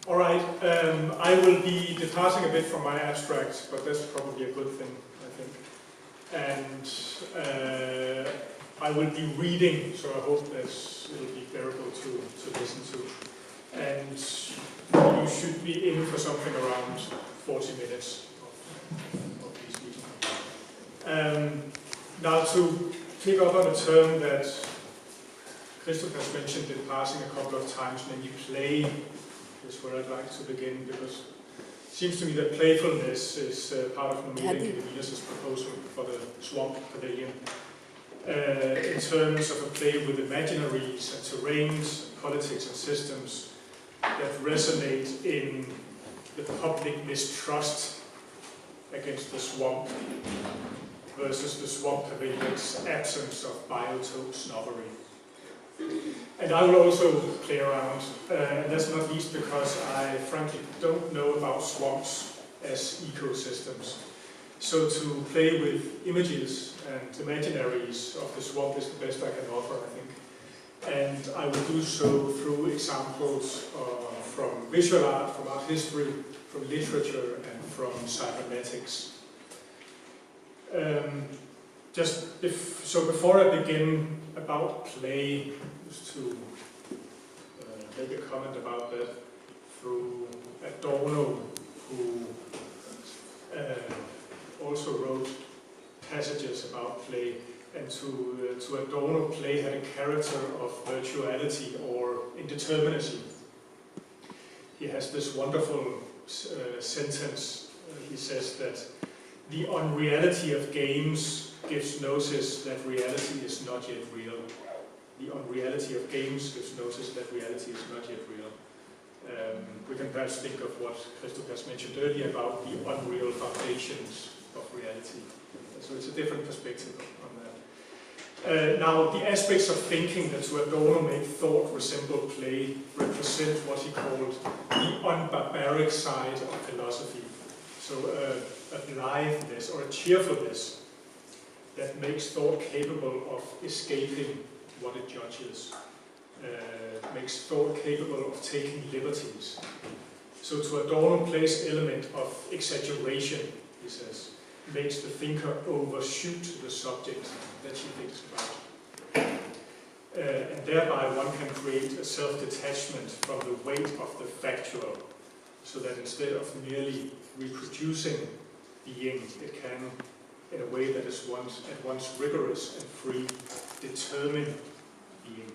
All right, I will be departing a bit from my abstract, but that's probably a good thing, I think. And I will be reading, so I hope that it will be bearable to listen to. And you should be in for something around 40 minutes of these meetings. Now, to pick up on a term that Christoph has mentioned in passing a couple of times, namely play, is where I'd like to begin, because it seems to me that playfulness is part of Venice's proposal for the swamp pavilion. In terms of a play with imaginaries and terrains, politics and systems that resonate in the public mistrust against the swamp versus the swamp pavilion's absence of biotope snobbery. And I will also play around, and that's not least because I frankly don't know about swamps as ecosystems. So to play with images and imaginaries of the swamp is the best I can offer, I think. And I will do so through examples from visual art, from art history, from literature, and from cybernetics. So before I begin about play, just to make a comment about that through Adorno, who also wrote passages about play, and to Adorno, play had a character of virtuality or indeterminacy. He has this wonderful sentence. He says that the unreality of games gives notice that reality is not yet real. The unreality of games gives notice that reality is not yet real. We can perhaps think of what Christoph has mentioned earlier about the unreal foundations of reality. So it's a different perspective on that. Now, the aspects of thinking that to Adorno made thought resemble play represent what he called the unbarbaric side of philosophy. So a blitheness or a cheerfulness that makes thought capable of escaping what it judges, makes thought capable of taking liberties. So to Adorno, play's element of exaggeration, he says, makes the thinker overshoot the subject that she thinks about. And thereby one can create a self-detachment from the weight of the factual, so that instead of merely reproducing being, it can, in a way that is at once rigorous and free, determine being.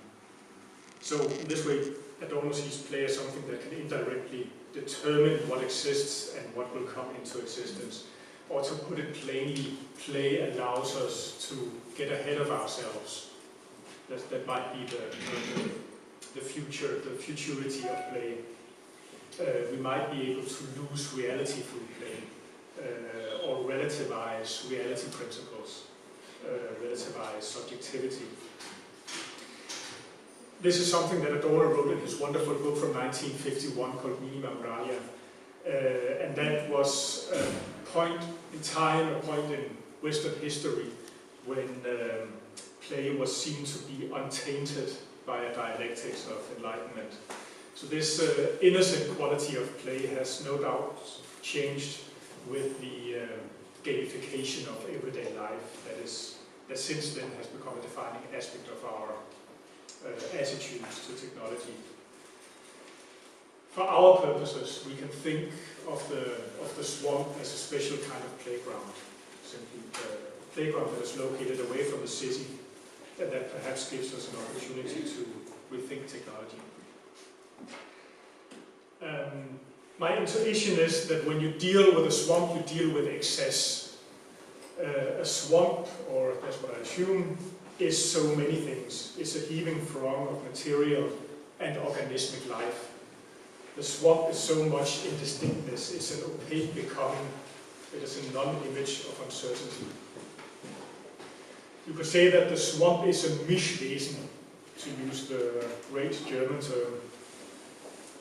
So in this way, Adorno sees play as something that can indirectly determine what exists and what will come into existence. Or to put it plainly, play allows us to get ahead of ourselves. That might be the futurity of play. We might be able to lose reality through play, or relativize reality principles, relativize subjectivity. This is something that Adorno wrote in his wonderful book from 1951 called Minima Moralia. And that was a point in time, a point in Western history when play was seen to be untainted by a dialectics of enlightenment. So this innocent quality of play has no doubt changed with the gamification of everyday life that since then has become a defining aspect of our attitudes to technology. For our purposes, we can think of the swamp as a special kind of playground, simply a playground that is located away from the city, and that perhaps gives us an opportunity to rethink technology. My intuition is that when you deal with a swamp, you deal with excess. A swamp, or that's what I assume, is so many things. It's a heaving throng of material and organismic life. The swamp is so much indistinctness. It's an opaque becoming. It is a non-image of uncertainty. You could say that the swamp is a Mischwesen, to use the great German term.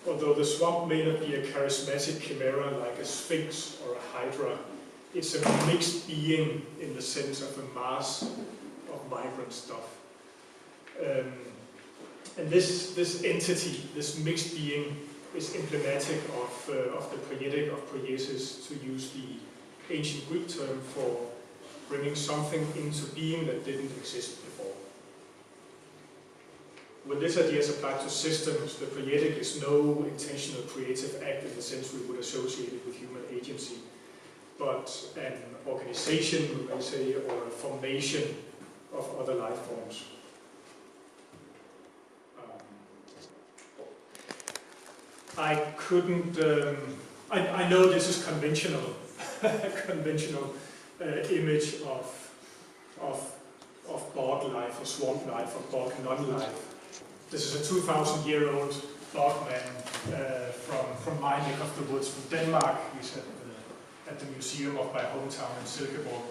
Although the swamp may not be a charismatic chimera like a sphinx or a hydra, it's a mixed being in the sense of a mass of vibrant stuff. And this entity, this mixed being, is emblematic of the poietic of poiesis, to use the ancient Greek term for bringing something into being that didn't exist before. When this idea is applied to systems, the poietic is no intentional creative act in the sense we would associate it with human agency, but an organization, we may say, or a formation of other life forms. I couldn't, I know this is conventional, conventional image of bog life, or swamp life, or bog non-life. This is a 2,000-year-old bog man from my neck of the woods from Denmark. He's at the museum of my hometown in Silkeborg.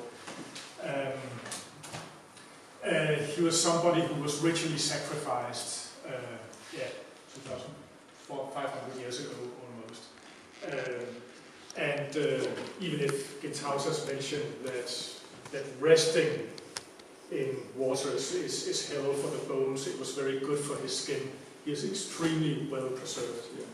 He was somebody who was ritually sacrificed, 500 years ago almost. Even if Genthausers mentioned that resting in water is hell for the bones, it was very good for his skin. He is extremely well preserved here.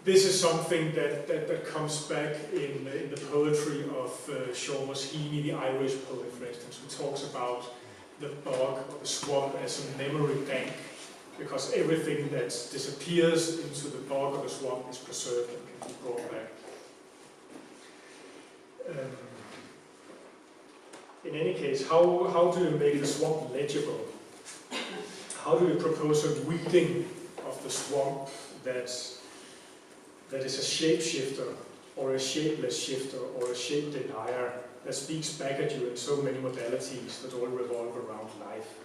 This is something that comes back in the poetry of Seamus Heaney, the Irish poet, for instance, who talks about the bog or the swamp as a memory bank, because everything that disappears into the bog or the swamp is preserved and can be brought back. In any case, how do you make the swamp legible? How do you propose a reading of the swamp that is a shapeshifter, or a shapeless shifter, or a shape denier that speaks back at you in so many modalities that all revolve around life?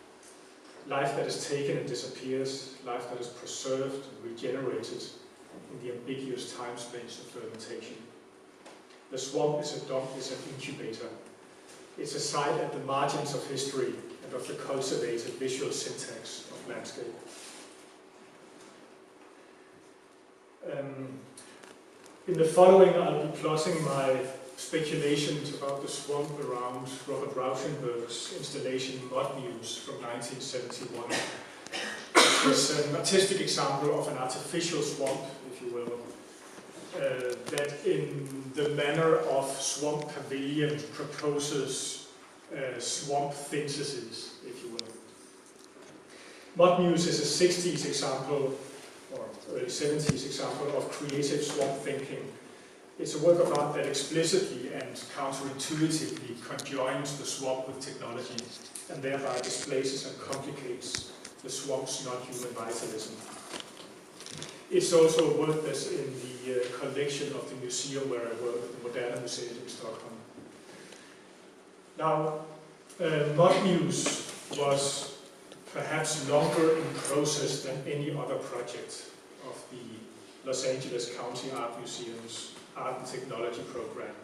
Life that is taken and disappears, life that is preserved and regenerated in the ambiguous time space of fermentation. The swamp is an incubator. It's a site at the margins of history and of the cultivated visual syntax of landscape. In the following, I'll be plotting my speculations about the swamp around Robert Rauschenberg's installation Mud Muse from 1971. It's an artistic example of an artificial swamp, if you will, that in the manner of Swamp Pavilion proposes swamp synthesis, if you will. Mud Muse is a 60s example, or early 70s example, of creative swamp thinking. It's a work of art that explicitly and counterintuitively conjoins the swamp with technology, and thereby displaces and complicates the swamp's non-human vitalism. It's also a work that's in the collection of the museum where I work at the Moderna Museum in Stockholm. Now, Mud Muse was perhaps longer in process than any other project of the Los Angeles County Art Museum's Art and Technology program.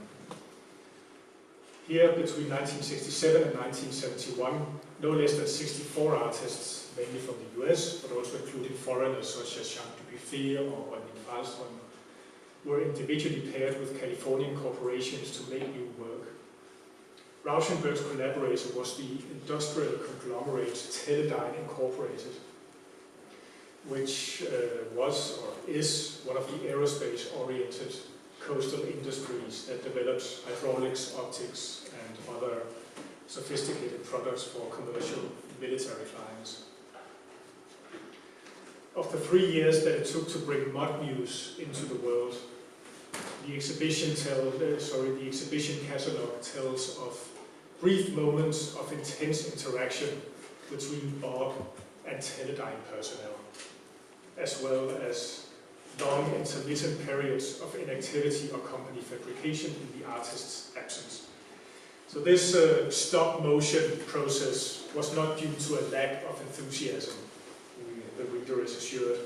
Here, between 1967 and 1971, no less than 64 artists, mainly from the US, but also including foreigners such as Jean Dubuffet or Ronny Falström, were individually paired with Californian corporations to make new work. Rauschenberg's collaborator was the industrial conglomerate Teledyne Incorporated, which was or is one of the aerospace-oriented coastal industries that develops hydraulics, optics, and other sophisticated products for commercial military clients. Of the 3 years that it took to bring Mud Muse into the world, the exhibition catalogue tells of brief moments of intense interaction between Bob and Teledyne personnel, as well as long intermittent periods of inactivity or company fabrication in the artist's absence. So this stop-motion process was not due to a lack of enthusiasm, the reader is assured.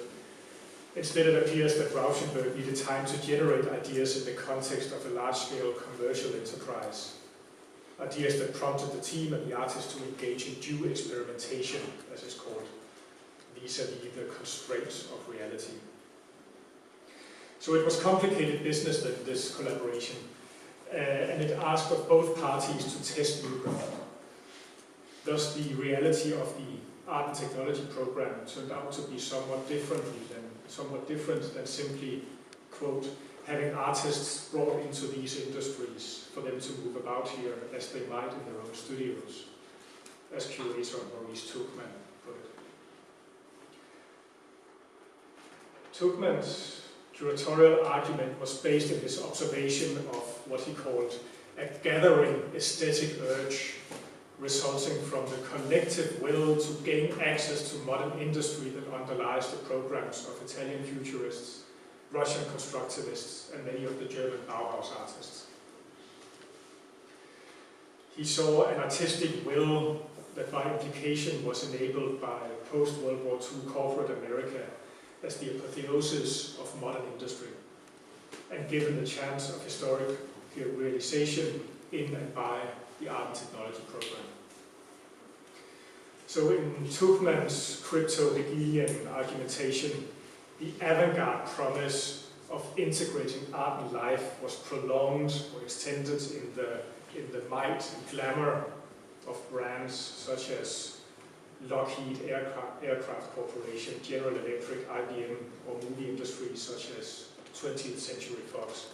Instead, it appears that Rauschenberg needed time to generate ideas in the context of a large-scale commercial enterprise. Ideas that prompted the team and the artist to engage in due experimentation, as it's called, vis-à-vis the constraints of reality. So it was complicated business, this collaboration, and it asked of both parties to test new ground. Thus, the reality of the art and technology program turned out to be somewhat different than simply, quote, having artists brought into these industries for them to move about here as they might in their own studios, as curator Maurice Tuchman put it. Tuchman's curatorial argument was based on his observation of what he called a gathering aesthetic urge resulting from the collective will to gain access to modern industry that underlies the programs of Italian futurists, Russian constructivists, and many of the German Bauhaus artists. He saw an artistic will that by implication was enabled by post-World War II corporate America as the apotheosis of modern industry, and given the chance of historic realization in and by the art and technology program. So in Tuchman's crypto-Hegelian argumentation, the avant-garde promise of integrating art and life was prolonged or extended in the might and glamour of brands such as Lockheed Aircraft Corporation, General Electric, IBM, or movie industries such as 20th Century Fox.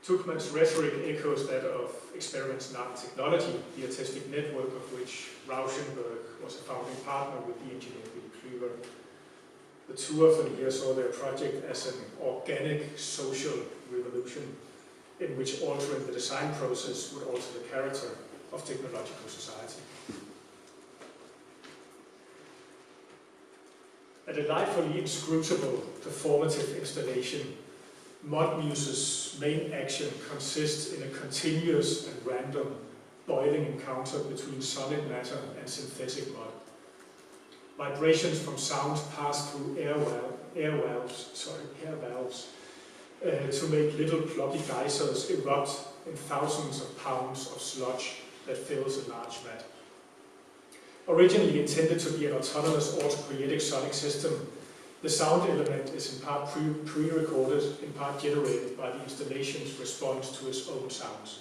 Tuchman's rhetoric echoes that of experiments in art and technology, the artistic network of which Rauschenberg was a founding partner with the engineer Willy Klüver. The two of them here saw their project as an organic social revolution in which altering the design process would alter the character of technological society. A delightfully inscrutable performative installation, Mud Muse's main action consists in a continuous and random boiling encounter between solid matter and synthetic mud. Vibrations from sound pass through air valves to make little ploppy geysers erupt in thousands of pounds of sludge that fills a large vat. Originally intended to be an autonomous autopoietic sonic system, the sound element is in part pre-recorded, in part generated by the installation's response to its own sounds.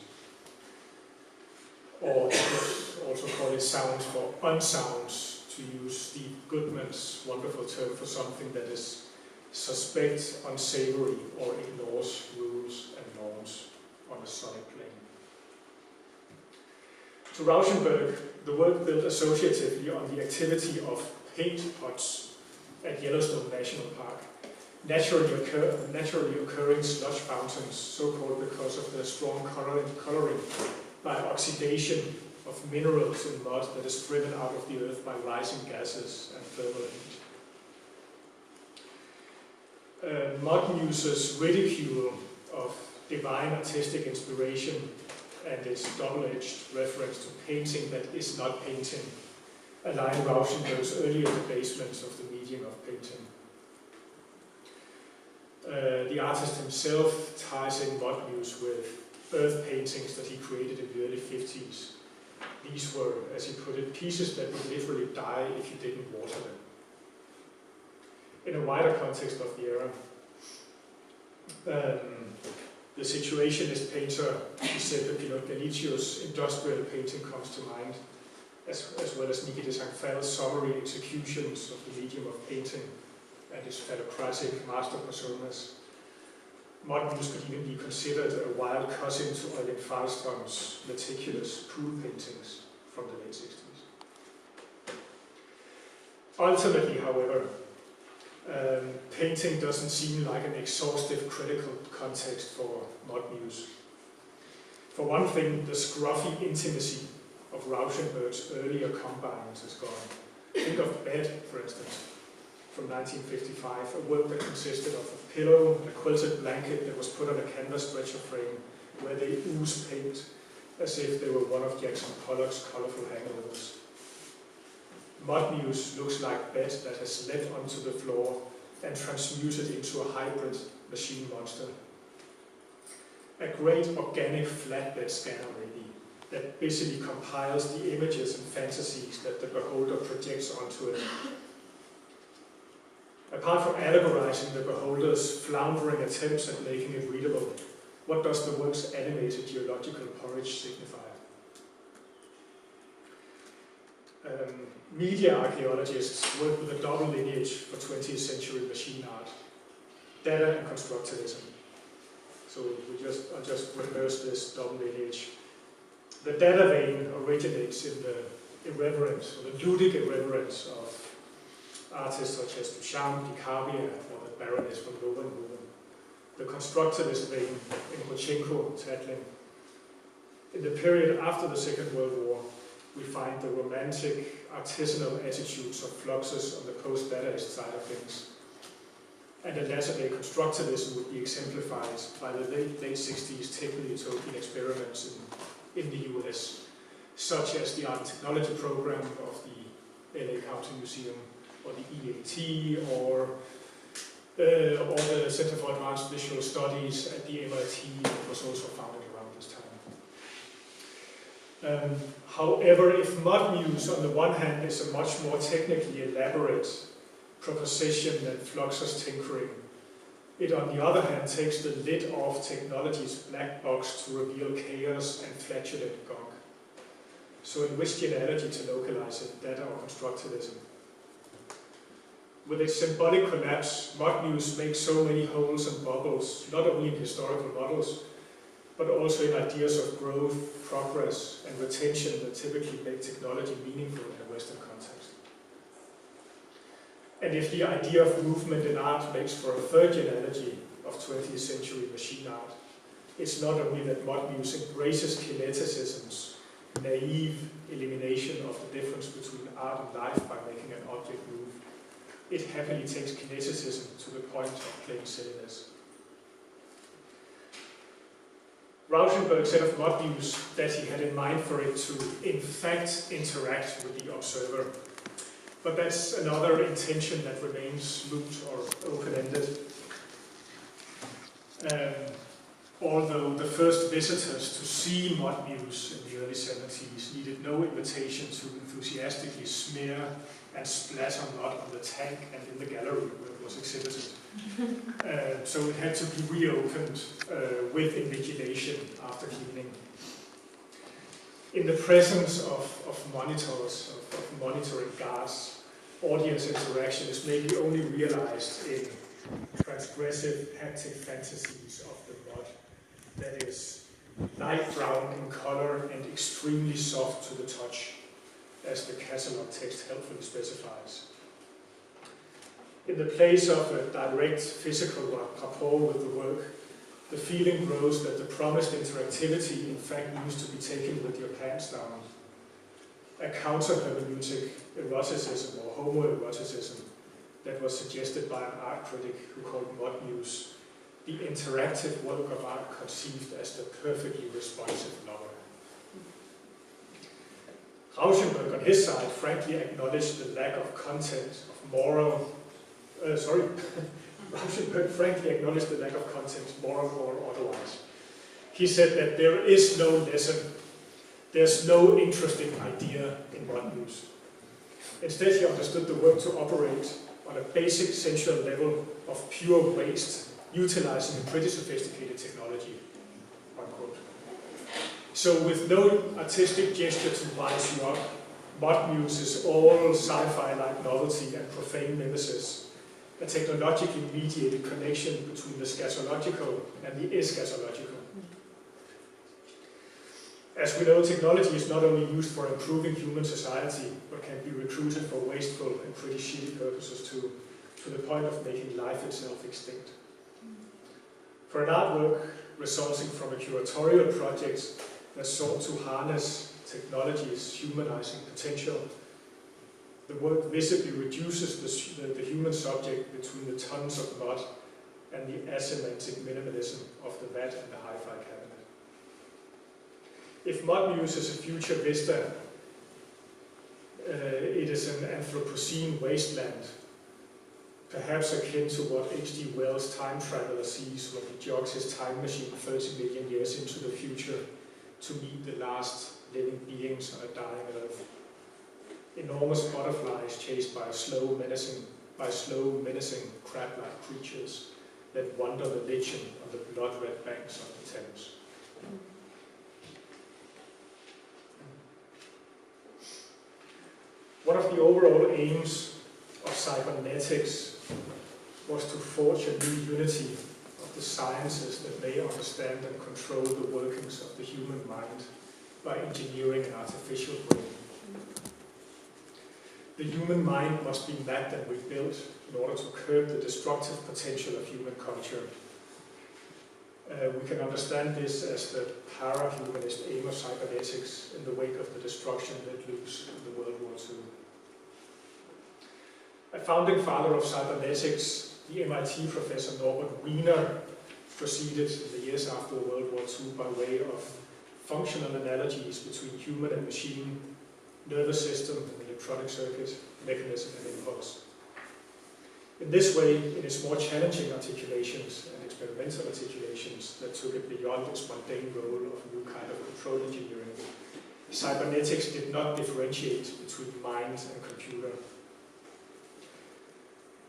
Or you could also call it sounds for unsounds, to use Steve Goodman's wonderful term for something that is suspect, unsavory, or ignores rules and norms on a sonic plane. To Rauschenberg, the work built associatively on the activity of paint pots at Yellowstone National Park, naturally occurring sludge fountains, so-called because of their strong coloring by oxidation of minerals in mud that is driven out of the earth by rising gases and thermal heat. Mud Muse's ridicule of divine artistic inspiration and its double-edged reference to painting that is not painting align Rauschenberg's earlier debasements of the medium of painting. The artist himself ties in Mud Muse with earth paintings that he created in the early 50s. These were, as he put it, pieces that would literally die if you didn't water them. In a wider context of the era, the Situationist painter Giuseppe Galicio's industrial painting comes to mind, as well as Niki de Saint-Phal's summary executions of the medium of painting and his phallocratic master personas. Mud Muse could even be considered a wild cousin to Eugen Falström's meticulous pool paintings from the late 60s. Ultimately, however, painting doesn't seem like an exhaustive critical context for Mud Muse. For one thing, the scruffy intimacy of Rauschenberg's earlier combines is gone. Think of Bed, for instance, from 1955, a work that consisted of a pillow and a quilted blanket that was put on a canvas stretcher frame where they oozed paint as if they were one of Jackson Pollock's colourful hangovers. Mud Muse looks like Bed that has leapt onto the floor and transmuted into a hybrid machine monster. A great organic flatbed scanner, maybe, that busily compiles the images and fantasies that the beholder projects onto it. Apart from allegorizing the beholder's floundering attempts at making it readable, what does the work's animated geological porridge signify? Media archaeologists work with a double lineage for 20th century machine art, data and constructivism. So I'll just reverse this double lineage. The data vein originates in the irreverence, or the ludic irreverence of artists such as Duchamp, Picabia, or the Baroness von Lowenhoven. The constructivist vein in Rodchenko, Tatlin. In the period after the Second World War, we find the romantic, artisanal attitudes of Fluxus on the post-Dadaist side of things. And a latter-day constructivism would be exemplified by the late 60s techno-utopian experiments in the US, such as the Art and Technology program of the LA County Museum, or the EAT, or the Center for Advanced Visual Studies at the MIT, that was also founded around this time. However, if Mud-Muse on the one hand is a much more technically elaborate proposition than Fluxus tinkering, it on the other hand takes the lid off technology's black box to reveal chaos and flatulent gunk. So in which genealogy to localize it, data or constructivism? With its symbolic collapse, Mud-Muse makes so many holes and bubbles, not only in historical models, but also in ideas of growth, progress, and retention that typically make technology meaningful in a Western context. And if the idea of movement in art makes for a third genealogy of 20th century machine art, it's not only that Mud-Muse embraces kineticism's naive elimination of the difference between art and life by making an object move, it happily takes kineticism to the point of plain silliness. Rauschenberg said of Mud-Muse that he had in mind for it to, in fact, interact with the observer. But that's another intention that remains moot or open-ended. Although the first visitors to see Mud-Muse in the early 70s needed no invitation to enthusiastically smear and splatter mud on the tank and in the gallery where it was exhibited. So it had to be reopened with invigilation after cleaning. In the presence of monitors, of monitoring guards, audience interaction is maybe only realized in transgressive haptic fantasies of the mud that is light brown in color and extremely soft to the touch, as the catalog text helpfully specifies. In the place of a direct physical rapport with the work, the feeling grows that the promised interactivity in fact needs to be taken with your pants down. A counter-hermeneutic eroticism or homoeroticism that was suggested by an art critic who called Mud-Muse the interactive work of art conceived as the perfectly responsive lover. Rauschenberg, on his side, frankly acknowledged the lack of content of moral. Rauschenberg frankly acknowledged the lack of content, moral or otherwise. He said that there is no lesson, there's no interesting idea in Mud-Muse. Instead, he understood the work to operate on a basic sensual level of pure waste, utilizing a pretty sophisticated technology, unquote. So with no artistic gesture to wise you up, Mud-Muse is all sci-fi-like novelty and profane nemesis, a technologically mediated connection between the scatological and the eschatological. As we know, technology is not only used for improving human society, but can be recruited for wasteful and pretty shitty purposes too, to the point of making life itself extinct. For an artwork resulting from a curatorial project that sought to harness technology's humanizing potential, the work visibly reduces the human subject between the tons of mud and the asemantic minimalism of the vat and the hi-fi cabinet. If Mud-Muse is a future vista, it is an Anthropocene wasteland, perhaps akin to what H.G. Wells' time traveler sees when he jogs his time machine 30 million years into the future to meet the last living beings on a dying Earth. Enormous butterflies chased by slow, menacing crab-like creatures that wander the lichen on the blood-red banks of the Thames. the overall aims of cybernetics was to forge a new unity of the sciences that may understand and control the workings of the human mind by engineering an artificial brain. The human mind must be mapped and rebuilt in order to curb the destructive potential of human culture. We can understand this as the para-humanist aim of cybernetics in the wake of the destruction let loose in the World War II. A founding father of cybernetics, the MIT professor Norbert Wiener, proceeded in the years after World War II by way of functional analogies between human and machine, nervous system and electronic circuit, mechanism and impulse. In this way, in its more challenging articulations and experimental articulations that took it beyond its mundane role of a new kind of control engineering, cybernetics did not differentiate between mind and computer.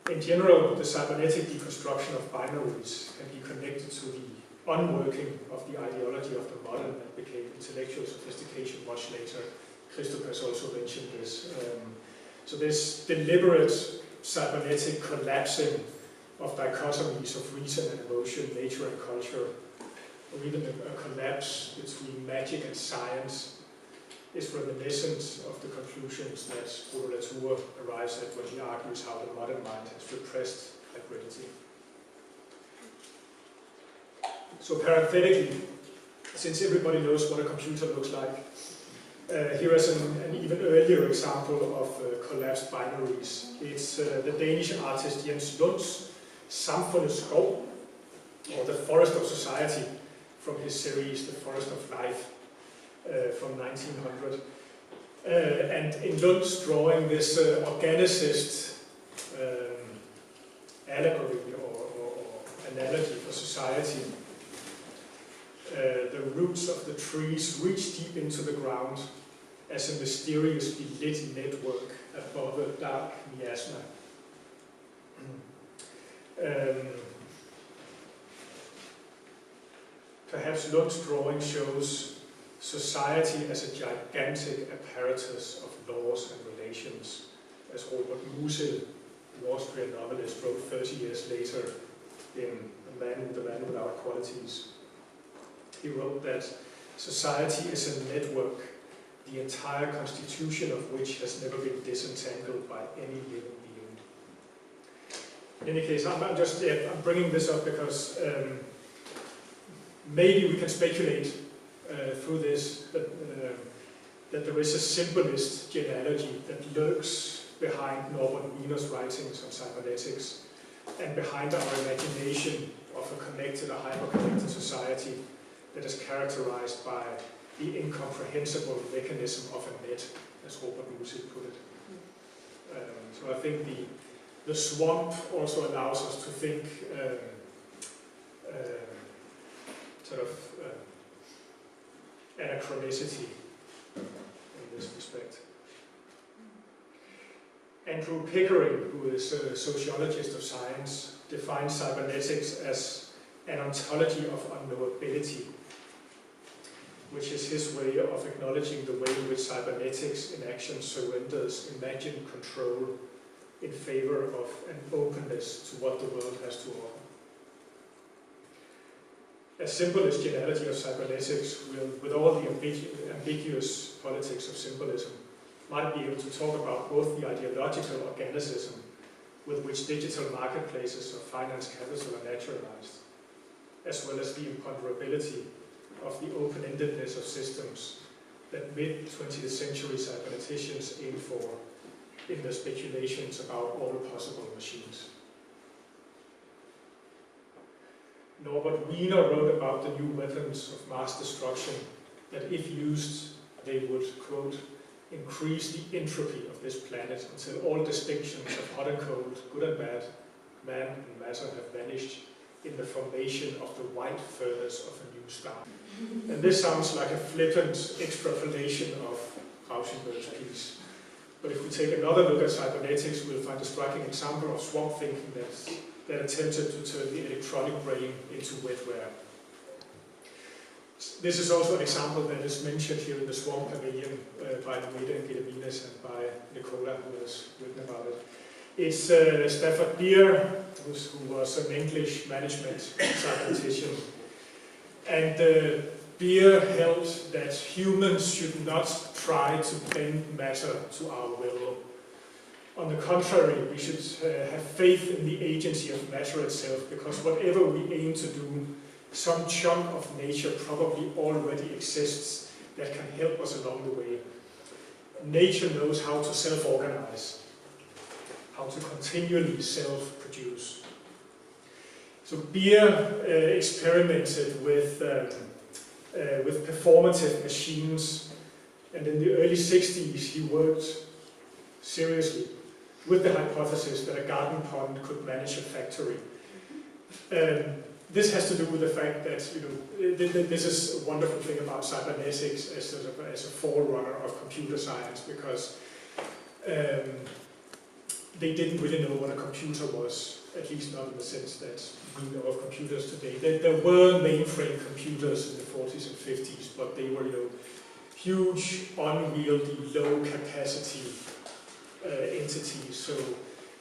In general, the cybernetic deconstruction of binaries can be connected to the unworking of the ideology of the modern that became intellectual sophistication much later. Christopher has also mentioned this. So this deliberate cybernetic collapsing of dichotomies of reason and emotion, nature and culture, or even a collapse between magic and science, is reminiscent of the conclusions that Bruno Latour arrives at when he argues how the modern mind has repressed hybridity. So parenthetically, since everybody knows what a computer looks like, here is an even earlier example of collapsed binaries. It's the Danish artist Jens Lund's Samfundets Skov, or The Forest of Society, from his series The Forest of Life from 1900. And in Lund's drawing, this organicist allegory or analogy for society, the roots of the trees reach deep into the ground as a mysteriously lit network above a dark miasma. Perhaps Lund's drawing shows society as a gigantic apparatus of laws and relations, as Robert Musil, the Austrian novelist, wrote 30 years later in The Man Without Qualities. He wrote that society is a network, the entire constitution of which has never been disentangled by any living being. In any case, I'm bringing this up because maybe we can speculate through this that there is a symbolist genealogy that lurks behind Norbert Wiener's writings on cybernetics and behind our imagination of a connected or hyper-connected society that is characterized by the incomprehensible mechanism of a net, as Robert Musil put it. So I think the swamp also allows us to think anachronicity in this respect. Andrew Pickering, who is a sociologist of science, defines cybernetics as an ontology of unknowability, which is his way of acknowledging the way in which cybernetics in action surrenders imagined control in favor of an openness to what the world has to offer. A symbolist genealogy of cybernetics will, with all the ambiguous politics of symbolism, might be able to talk about both the ideological organicism with which digital marketplaces of finance capital are naturalized, as well as the imponderability of the open-endedness of systems that mid-20th century cyberneticians aim for in their speculations about all possible machines. Norbert Wiener wrote about the new weapons of mass destruction that, if used, they would, quote, increase the entropy of this planet until all distinctions of hot and cold, good and bad, man and matter have vanished in the formation of the white furnace of a new star. And this sounds like a flippant extrapolation of Rauschenberg's piece. But if we take another look at cybernetics, we'll find a striking example of swamp thinking that attempted to turn the electronic brain into wetware. This is also an example that is mentioned here in the Swamp Pavilion by Venice and by Nicola, who has written about it. It's Stafford Beer, who was an English management cybernetician. And Beer held that humans should not try to bend matter to our will. On the contrary, we should have faith in the agency of matter itself, because whatever we aim to do, some chunk of nature probably already exists that can help us along the way. Nature knows how to self-organize, how to continually self-produce. So Beer experimented with performative machines, and in the early 60s he worked seriously with the hypothesis that a garden pond could manage a factory. This has to do with the fact that, this is a wonderful thing about cybernetics as a forerunner of computer science, because they didn't really know what a computer was, at least not in the sense that we know of computers today. There were mainframe computers in the 40s and 50s, but they were, huge, unwieldy, low-capacity entities. So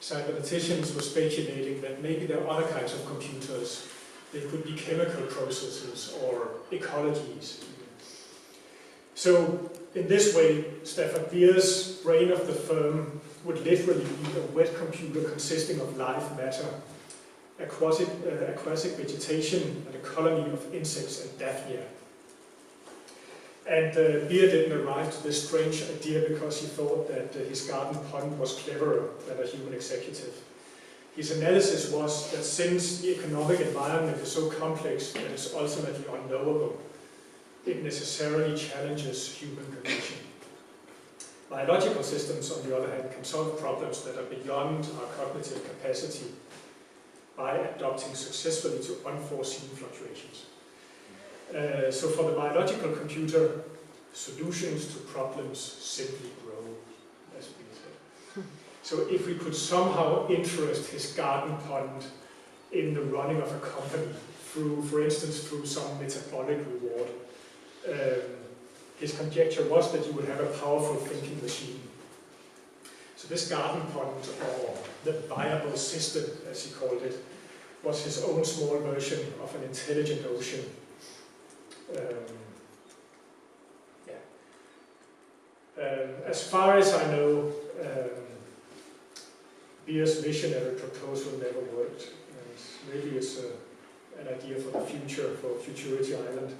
cyberneticians were speculating that maybe there are other kinds of computers. They could be chemical processes or ecologies. So in this way, Stafford Beer's brain of the firm would literally be a wet computer consisting of live matter, aquatic vegetation, and a colony of insects and daphnia. And Beer didn't arrive to this strange idea because he thought that his garden pond was cleverer than a human executive. His analysis was that since the economic environment is so complex that it's ultimately unknowable, it necessarily challenges human cognition. Biological systems, on the other hand, can solve problems that are beyond our cognitive capacity by adapting successfully to unforeseen fluctuations. So for the biological computer, solutions to problems simply grow, as we said. So if we could somehow interest his garden pond in the running of a company, for instance, through some metabolic reward, his conjecture was that you would have a powerful thinking machine. So this garden pond, or the viable system, as he called it, was his own small version of an intelligent ocean. As far as I know, Beer's visionary proposal never worked, and maybe it's an idea for the future, for Futurity Island.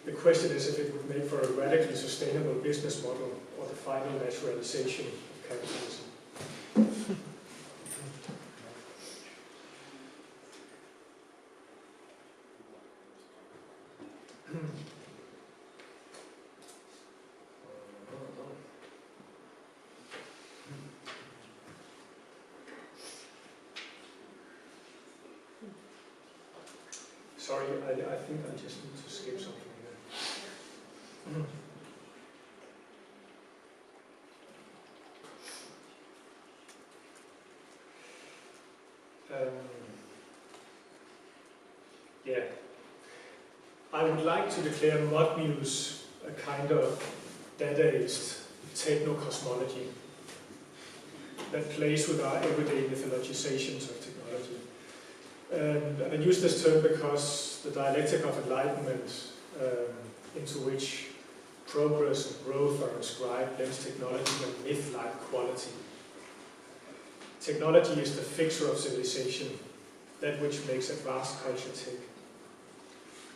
The question is if it would make for a radically sustainable business model or the final naturalization of capitalism. Sorry, I think I just need to skip something here. Yeah. I would like to declare mod news a kind of dadaist techno-cosmology that plays with our everyday mythologizations of technology. And I use this term because the dialectic of enlightenment, into which progress and growth are inscribed, lends technology a myth-like quality. Technology is the fixer of civilization, that which makes advanced culture tick.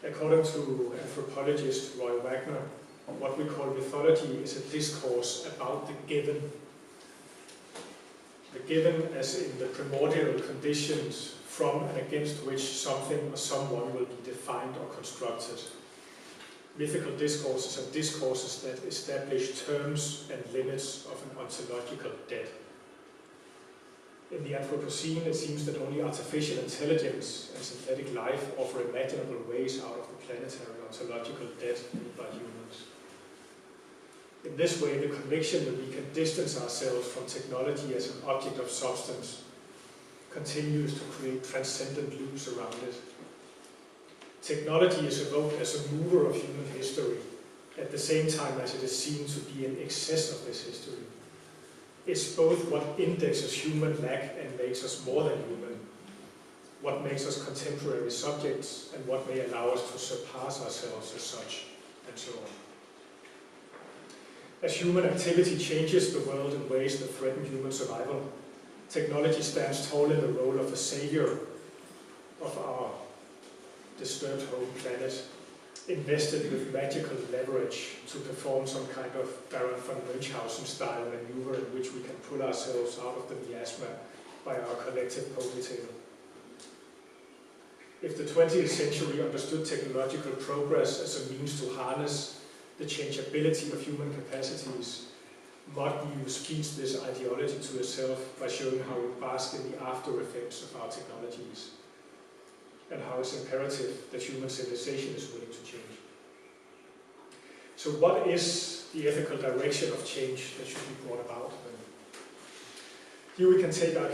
According to anthropologist Roy Wagner, what we call mythology is a discourse about the given. The given as in the primordial conditions from and against which something or someone will be defined or constructed. Mythical discourses are discourses that establish terms and limits of an ontological debt. In the Anthropocene, it seems that only artificial intelligence and synthetic life offer imaginable ways out of the planetary ontological debt made by humans. In this way, the conviction that we can distance ourselves from technology as an object of substance continues to create transcendent loops around it. Technology is evoked as a mover of human history, at the same time as it is seen to be in excess of this history. It's both what indexes human lack and makes us more than human, what makes us contemporary subjects, and what may allow us to surpass ourselves as such, and so on. As human activity changes the world in ways that threaten human survival, technology stands tall in the role of a savior of our disturbed home planet, invested with magical leverage to perform some kind of Baron von Münchhausen-style maneuver in which we can pull ourselves out of the miasma by our collective ponytail. If the 20th century understood technological progress as a means to harness the changeability of human capacities, Mudmuse feeds this ideology to itself by showing how it basks in the after effects of our technologies, and how it's imperative that human civilization is willing to change. So what is the ethical direction of change that should be brought about? Here we can take our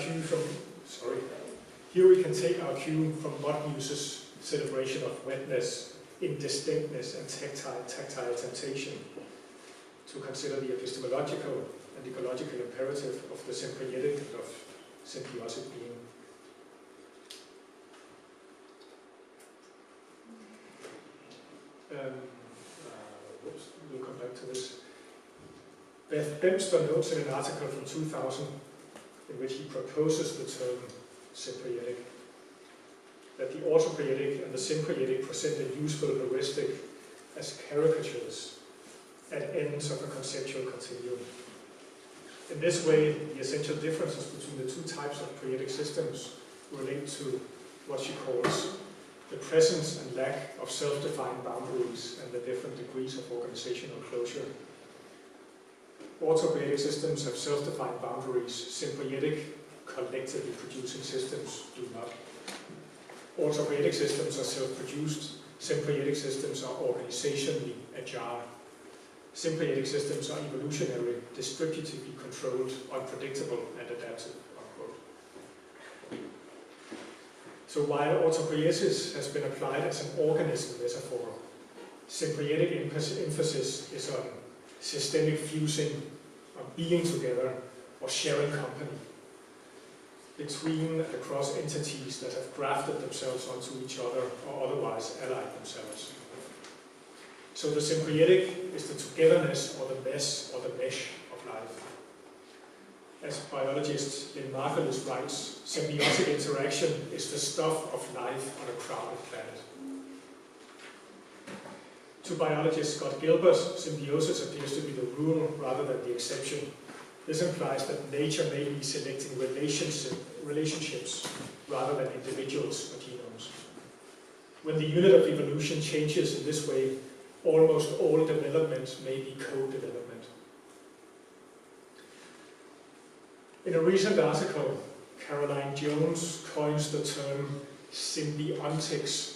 cue from Mudmuse's celebration of wetness, indistinctness, and tactile temptation, to consider the epistemological and ecological imperative of the symbiotic and of symbiotic being. We'll come back to this. Beth Dempster notes in an article from 2000 in which he proposes the term symbiotic, that the autopoietic and the symbiotic present a useful heuristic as caricatures at ends of a conceptual continuum. In this way, the essential differences between the two types of poietic systems relate to what she calls the presence and lack of self-defined boundaries and the different degrees of organizational closure. Autopoietic systems have self-defined boundaries. Symbiotic, collectively producing systems do not. Autopoietic systems are self-produced. Symbiotic systems are organizationally agile. Symbiotic systems are evolutionary, distributively controlled, unpredictable, and adaptive. So while autopoiesis has been applied as an organism metaphor, symbiotic emphasis is on systemic fusing, on being together, or sharing company between and across entities that have grafted themselves onto each other or otherwise allied themselves. So the symbiotic is the togetherness or the mess or the mesh of life. As biologist Lynn Margulis writes, symbiotic interaction is the stuff of life on a crowded planet. To biologist Scott Gilbert, symbiosis appears to be the rule rather than the exception. This implies that nature may be selecting relationships rather than individuals or genomes. When the unit of evolution changes in this way, almost all development may be co-development. In a recent article, Caroline Jones coins the term symbiontics,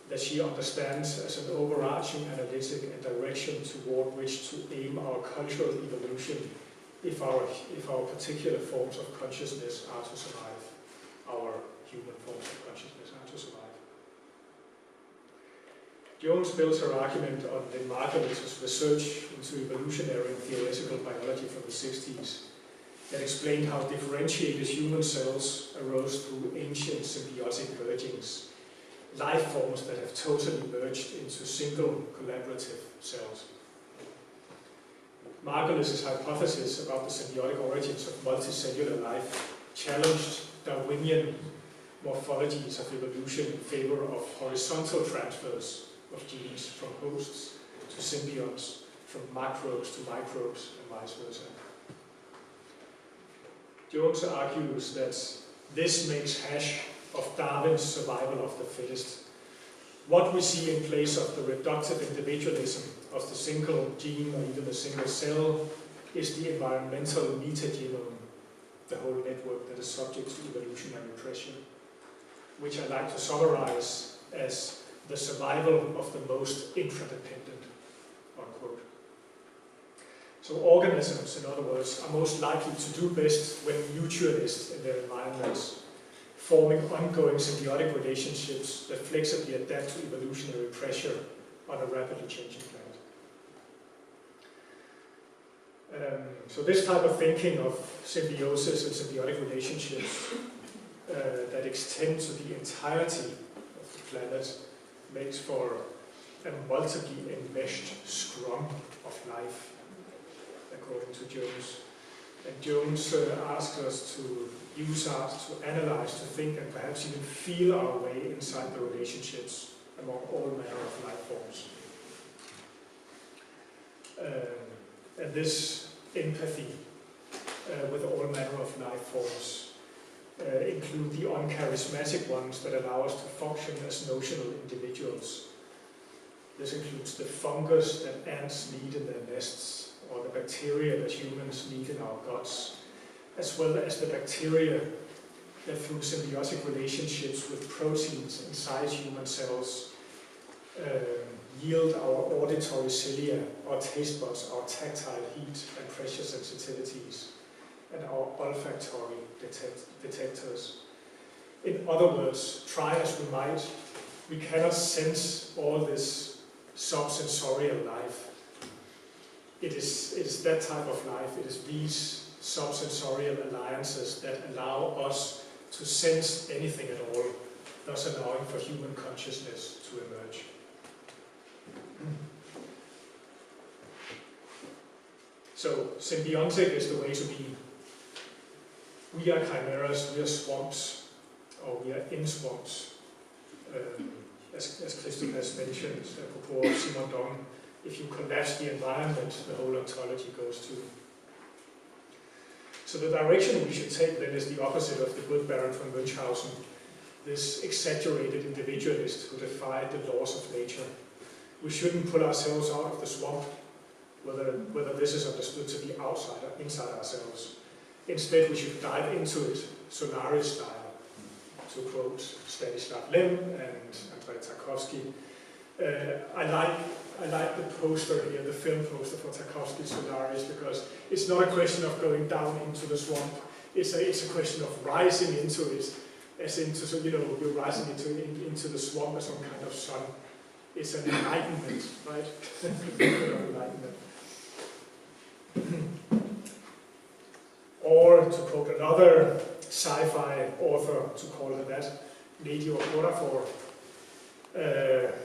that she understands as an overarching analytic and direction toward which to aim our cultural evolution if our particular forms of consciousness are to survive, our human forms of consciousness are to survive. Jones builds her argument on Lynn Margulis' research into evolutionary and theoretical biology from the 60s that explained how differentiated human cells arose through ancient symbiotic mergings, life forms that have totally merged into single collaborative cells. Margulis' hypothesis about the symbiotic origins of multicellular life challenged Darwinian morphologies of evolution in favor of horizontal transfers of genes from hosts to symbionts, from macrobes to microbes, and vice versa. Jones argues that this makes hash of Darwin's survival of the fittest. What we see in place of the reductive individualism of the single gene or even the single cell is the environmental metagenome, the whole network that is subject to evolutionary pressure, which I like to summarize as the survival of the most interdependent, unquote. So organisms, in other words, are most likely to do best when mutualist in their environments, forming ongoing symbiotic relationships that flexibly adapt to evolutionary pressure on a rapidly changing planet. So this type of thinking of symbiosis and symbiotic relationships that extend to the entirety of the planet makes for a multiply enmeshed scrum of life, according to Jones. And Jones asks us to use art to analyze, to think, and perhaps even feel our way inside the relationships among all manner of life forms. And this empathy with all manner of life forms include the uncharismatic ones that allow us to function as notional individuals. This includes the fungus that ants need in their nests, or the bacteria that humans need in our guts, as well as the bacteria that through symbiotic relationships with proteins inside human cells yield our auditory cilia, our taste buds, our tactile heat and pressure sensitivities, and our olfactory detectors. In other words, try as we might, we cannot sense all this subsensorial life. It is that type of life, it is these subsensorial alliances that allow us to sense anything at all, thus allowing for human consciousness to emerge. So, symbiontic is the way to be. We are chimeras, we are swamps, or we are in swamps. As Christoph has mentioned, apropos of Simondon, if you collapse the environment, the whole ontology goes too. So the direction we should take then is the opposite of the good Baron von Münchhausen, this exaggerated individualist who defied the laws of nature. We shouldn't pull ourselves out of the swamp, whether this is understood to be outside or inside ourselves. Instead, we should dive into it, Solaris style, to quote Stanislav Lem and Andrei Tarkovsky. I like the poster here, the film poster for Tarkovsky's Solaris, because it's not a question of going down into the swamp. It's a question of rising into it, as into, so you know, you're rising into the swamp as some kind of sun. It's an enlightenment, right? Enlightenment. Or to quote another sci-fi author, to call her that, Lady Okorafor.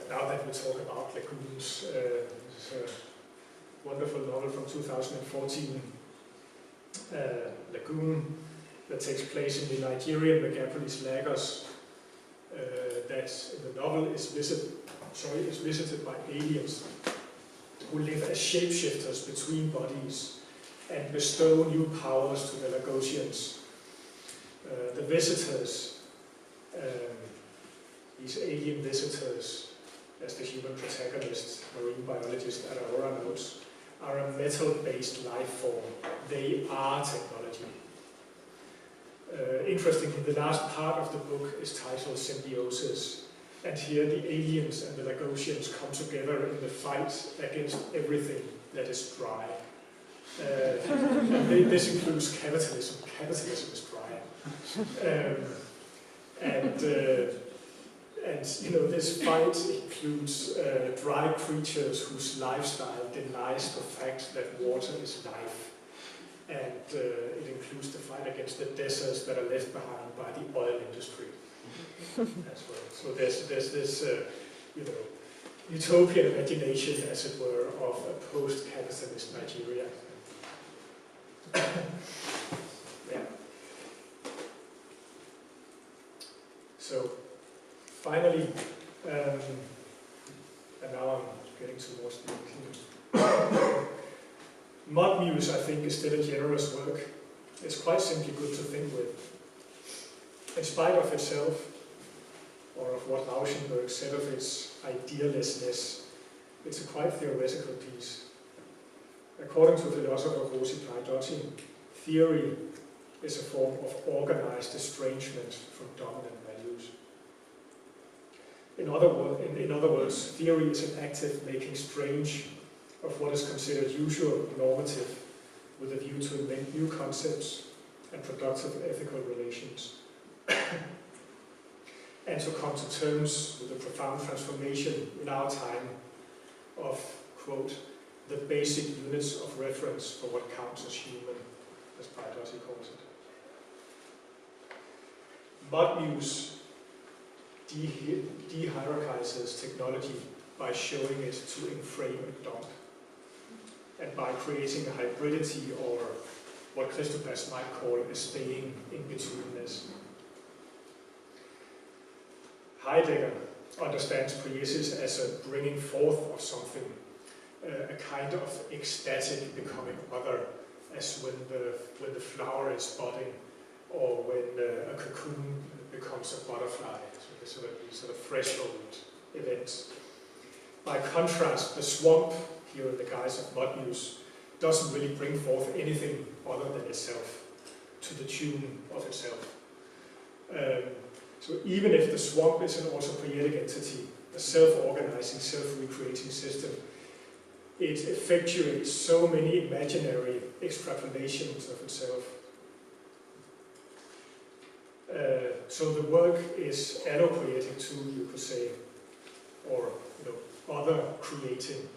Now that we talk about lagoons, it's a wonderful novel from 2014, Lagoon, that takes place in the Nigerian megapolis Lagos, that in the novel is visited by aliens who live as shapeshifters between bodies and bestow new powers to the Lagosians. The visitors, these alien visitors, as the human protagonist, marine biologist Aurora notes, are a metal-based life form. They are technology. Interestingly, the last part of the book is titled Symbiosis, and here the aliens and the Lagosians come together in the fight against everything that is dry. And this includes capitalism. Capitalism is dry. And you know, this fight includes dry creatures whose lifestyle denies the fact that water is life. And it includes the fight against the deserts that are left behind by the oil industry as well. So there's this you know, utopian imagination, as it were, of a post-capitalist Nigeria. Yeah. So finally, and now I'm getting towards the conclusion. Mud muse, I think, is still a generous work. It's quite simply good to think with. In spite of itself, or of what Rauschenberg said of its ideallessness, it's a quite theoretical piece. According to philosopher Rosi Braidotti, theory is a form of organized estrangement from dominant values. In other words, theory is an active making strange of what is considered usual, normative, with a view to invent new concepts and productive ethical relations. and to come to terms with the profound transformation in our time of, quote, the basic units of reference for what counts as human, as Paidossi calls it. Modmuse de-hierarchizes technology by showing it to enframe and dump, and by creating a hybridity, or what Christopas might call a staying in-betweenness. Heidegger understands poiesis as a bringing forth of something, a kind of ecstatic becoming other, as when the flower is budding, or when a cocoon becomes a butterfly, so these sort of threshold events. By contrast, the swamp, here in the guise of Modmuse, doesn't really bring forth anything other than itself, to the tune of itself. So even if the swamp is an autopoietic entity, a self-organizing, self-recreating system, it effectuates so many imaginary extrapolations of itself. So the work is allopoietic too, you could say, or other creating,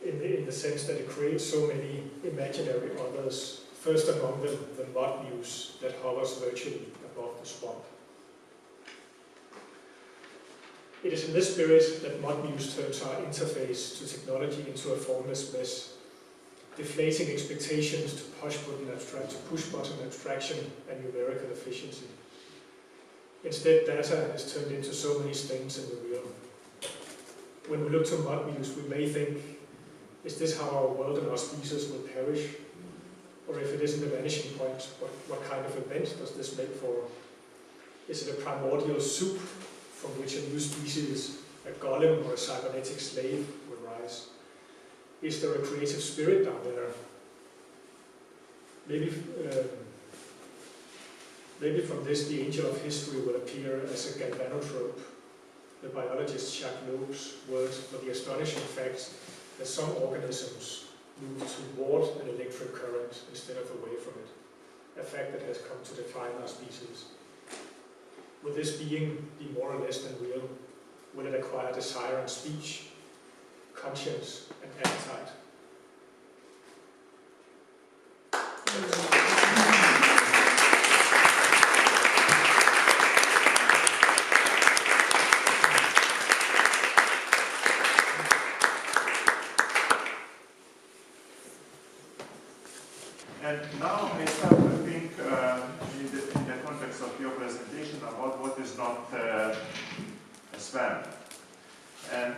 in the sense that it creates so many imaginary others, first among them the Modmuse that hovers virtually above the swamp. It is in this spirit that Modmuse turns our interface to technology into a formless mess, deflating expectations to push-button abstraction and numerical efficiency. Instead, data is turned into so many stains in the wheel. When we look to Modmuse, we may think, is this how our world and our species will perish? Or if it isn't a vanishing point, what kind of event does this make for? Is it a primordial soup from which a new species, a golem or a cybernetic slave, will rise? Is there a creative spirit down there? Maybe from this the angel of history will appear as a galvanotrope, the biologist Jacques Loeb's words for the astonishing fact that some organisms move toward an electric current instead of away from it, a fact that has come to define our species. Will this being be more or less than real? Will it acquire desire and speech, conscience and appetite? And now I start to think in the context of your presentation about what is not a SWAM. And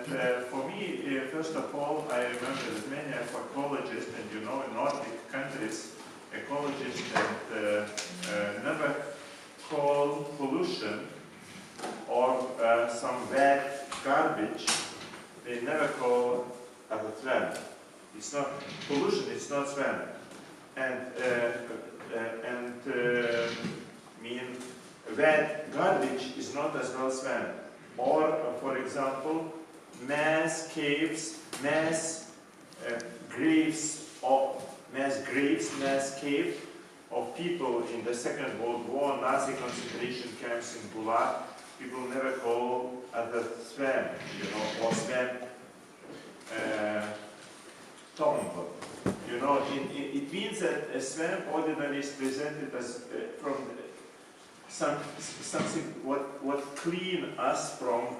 for me, first of all, I remember that many ecologists, and in Nordic countries, ecologists that never call pollution or some bad garbage, they never call as a SWAM. It's not pollution, it's not SWAM. And wet garbage is not as well SWAM. Or, for example, mass caves, mass graves, mass cave of people in the Second World War, Nazi concentration camps in Gulag. People never call as a SWAM, or SWAM tomb. It means that a SWAM ordinarily is presented as from something what clean us from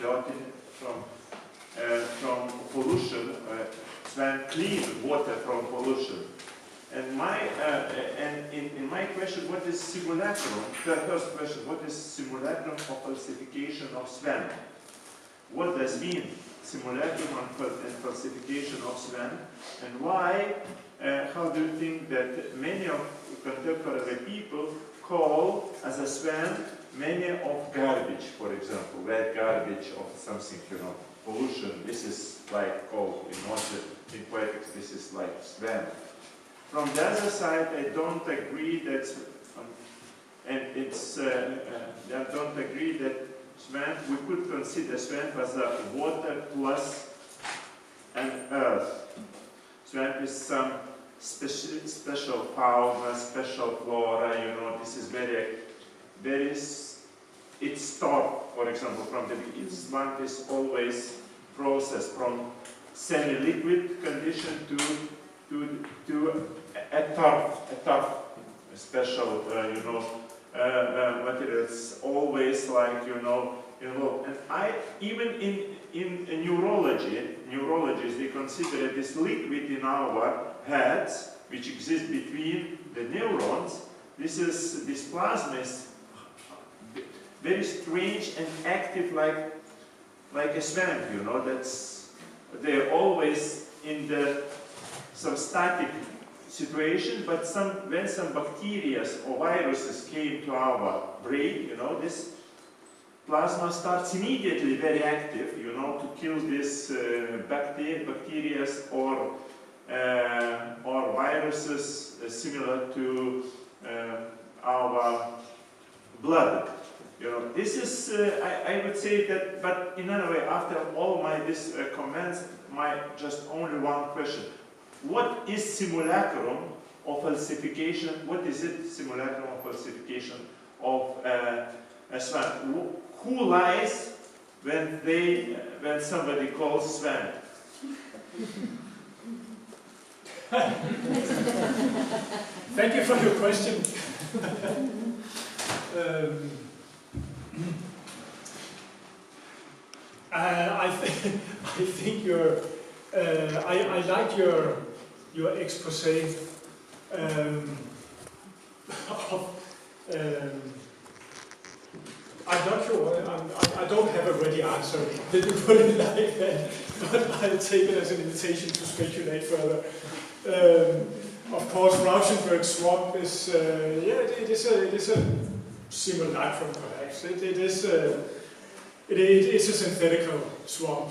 dirty, from pollution. SWAM clean water from pollution. And in my question, what is simulacrum? First question: what is simulacrum of falsification of SWAM? What does mean? Simulacrum and falsification of SWAM, and why, how do you think that many of contemporary people call as a SWAM many of garbage, for example, wet garbage of something, pollution, this is like called in poetics, this is like SWAM. From the other side, I don't agree that, I don't agree that SWAM, we could consider SWAM as a water plus an earth. SWAM is some special fauna, special flora, this is very there is, it's stored, for example, from the Swan is always processed from semi-liquid condition to a turf, a special, materials, always like, involved. And even in neurologists, they consider this liquid in our heads, which exists between the neurons. This plasma is very strange and active, like a swamp. They're always in some static situation, but when some bacteria or viruses came to our brain, this plasma starts immediately very active, to kill this bacteria or viruses similar to our blood. This is, I would say that, but in any way, after all these comments, just only one question. What is simulacrum of falsification? What is it, simulacrum of falsification of a swan? Who lies when somebody calls swan? Thank you for your question. I think I like your expose I'm not sure. I don't have a ready answer. Didn't put it like that, but I'll take it as an invitation to speculate further. Of course, Rauschenberg swamp is it is a simulacrum, perhaps. It is a synthetical swamp,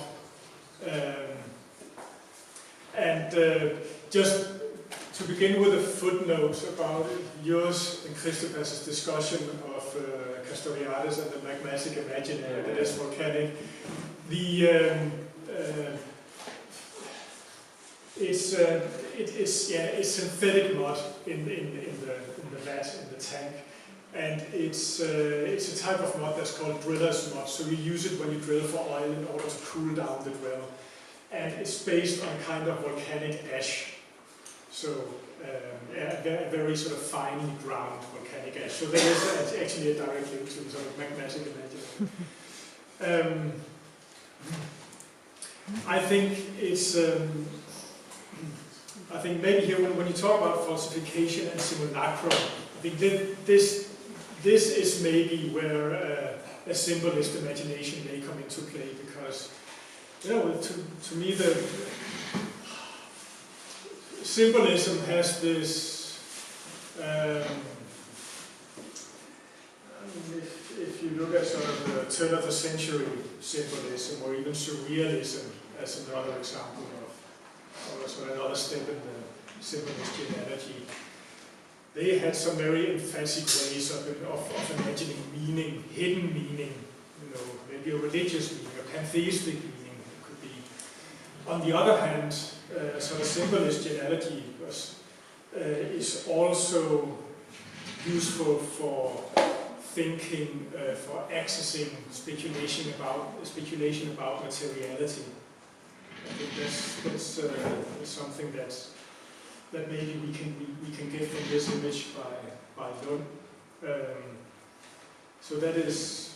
and just to begin with a footnote about yours and Christopher's discussion of Castoriadis and the magmatic imaginary that is volcanic. It's synthetic mud in the vat, in the tank, and it's a type of mud that's called driller's mud. So you use it when you drill for oil in order to cool down the drill, and it's based on kind of volcanic ash. So a very sort of finely ground volcanic ash. So there is actually a direct link to the sort of magmatic imaginary. I think it's. I think maybe here when you talk about falsification and simulacrum, I think this is maybe where a symbolist imagination may come into play, because to me the symbolism has this. If you look at sort of the turn of the century symbolism, or even surrealism as another example of, or sort of another step in the symbolist genealogy, they had some very emphatic ways of imagining meaning, hidden meaning, maybe a religious meaning, a pantheistic meaning it could be. On the other hand, sort of symbolist genealogy is also useful for thinking, for accessing speculation about materiality. I think that's something that maybe we can get from this image by Lund. So that is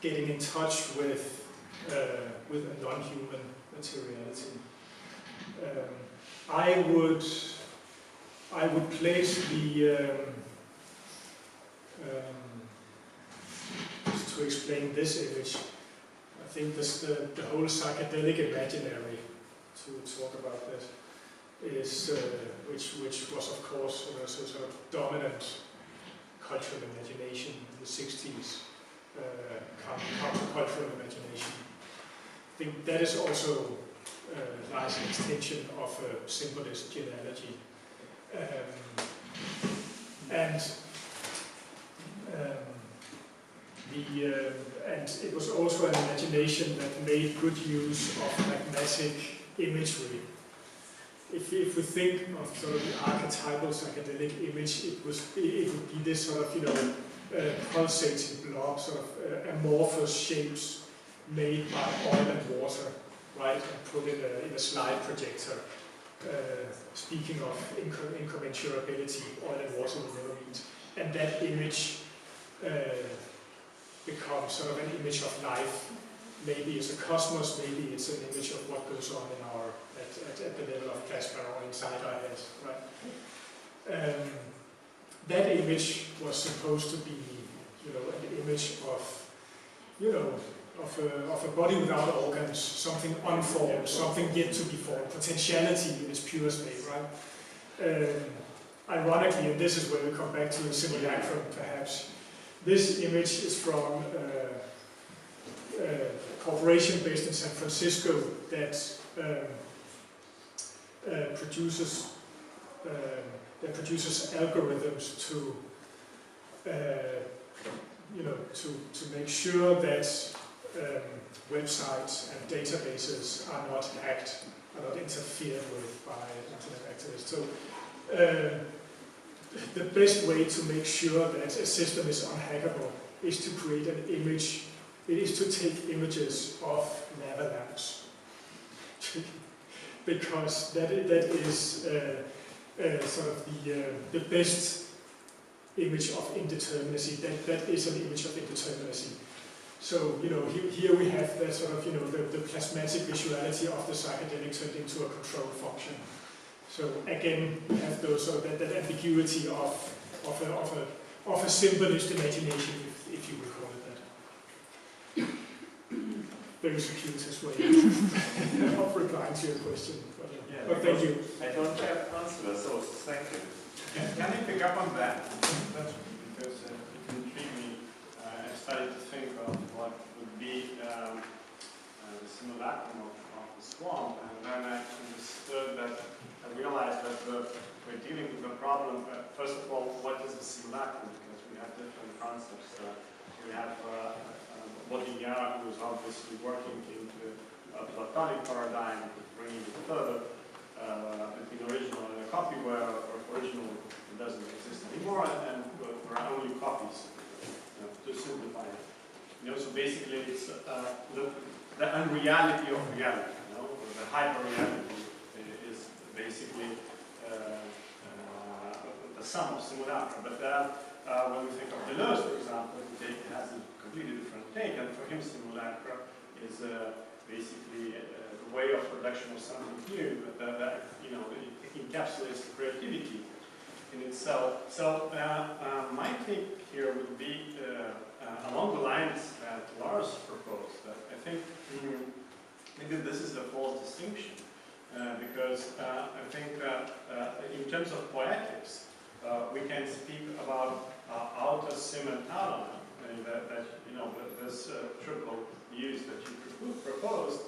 getting in touch with a non-human materiality. I would place just to explain this image, I think the whole psychedelic imaginary, to talk about that, is which was of course a sort of dominant cultural imagination in the 60s, countercultural imagination. I think that is also lies an extension of a symbolist genealogy, and it was also an imagination that made good use of magmatic imagery. if we think of sort of the archetypal psychedelic image, it would be this sort of, you know, pulsating blob, sort of amorphous shapes made by oil and water, right, and put in a slide projector. Speaking of incommensurability, oil and water will never meet. And that image becomes sort of an image of life. Maybe it's a cosmos, maybe it's an image of what goes on in our, at the level of plasma or inside our heads, right? That image was supposed to be, you know, an image of, you know, of a body without organs, something unformed, something yet to be formed, potentiality in its purest way, right? Ironically, and this is where we come back to the simulacrum, perhaps, this image is from a corporation based in San Francisco that produces algorithms to, you know, to make sure that websites and databases are not hacked, are not interfered with by internet activists. So the best way to make sure that a system is unhackable is to create an image. It is to take images of lava lamps, because that is sort of the best image of indeterminacy. That is an image of indeterminacy. So, you know, here we have that sort of, you know, the plasmatic visuality of the psychedelic turned into a control function. So again, we have those, so that ambiguity of a symbolist imagination, if you would call it that. Very circuitous way of replying to your question. But thank you. I don't have answers, so thank you. Can I pick up on that? That's because it intrigued me. I started to think of what would be the simulacrum of the swamp, and then I understood that, I realized that we're dealing with the problem. First of all, what is the simulacrum? Because we have different concepts. We have Baudrillard, who is obviously working into a Platonic paradigm, bringing it further between original and a copy, where original doesn't exist anymore, and there are only copies, to simplify it. You know, so basically, it's the unreality of reality. You know, the hyper-reality is basically the sum of simulacra. But when we think of Deleuze, for example, he has a completely different take, and for him, simulacra is basically the way of production of something new that you know, it encapsulates the creativity in itself. So my take here would be along the lines that Lars proposed. That I think maybe this is the false distinction, because I think that in terms of poetics, we can speak about auto Sym Alo, that you know, this triple use that you proposed.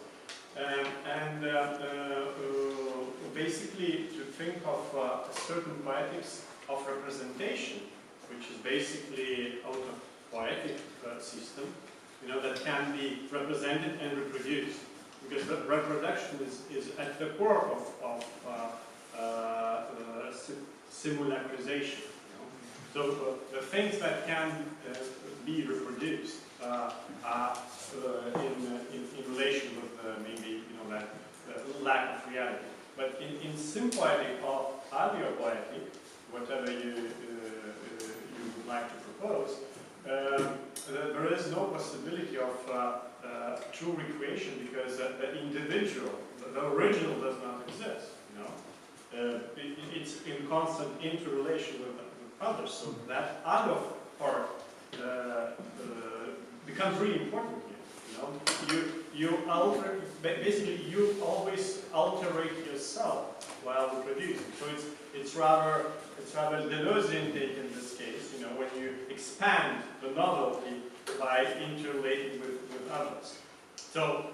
Basically to think of a certain poetics of representation, which is basically out of poetic system, you know, that can be represented and reproduced, because the reproduction is at the core of simulacrization. You know? So the things that can be reproduced are in relation with maybe, you know, that lack of reality. But in sympoetic or alveopoetic, whatever you would like to propose, there is no possibility of true recreation, because the individual, the original, does not exist. You know, it's in constant interrelation with others. So that other part becomes really important here. You know, you alter, basically you always alterate yourself while reproducing. So it's rather Deleuzean take in this case. You know, when you expand the novelty by interrelating with others. So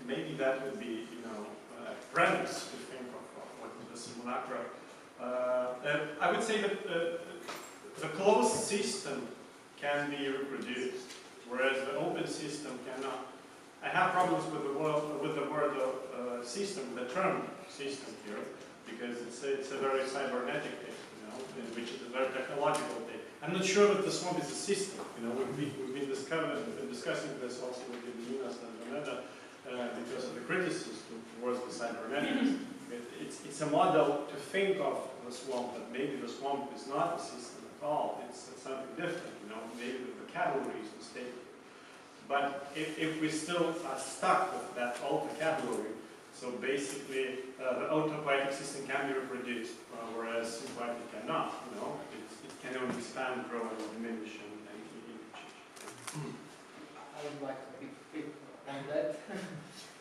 maybe that would be, you know, a premise to think of what is the simulacra. I would say that the closed system can be reproduced, whereas the open system cannot. I have problems with the word system, the term system here, because it's a very cybernetic thing, you know, which is a very technological thing. I'm not sure that the swamp is a system. You know, we've been discussing this also with the UNAS and Veneta because of the criticism towards the cybernetics. It's a model to think of the swamp, that maybe the swamp is not a system at all. It's something different. You know, maybe the vocabulary is mistaken. But if we still are stuck with that old vocabulary, so basically the autopoietic system can be reproduced, whereas symbiotic cannot. You know, it can only expand, grow, and diminish, and change. I would like to pick on that.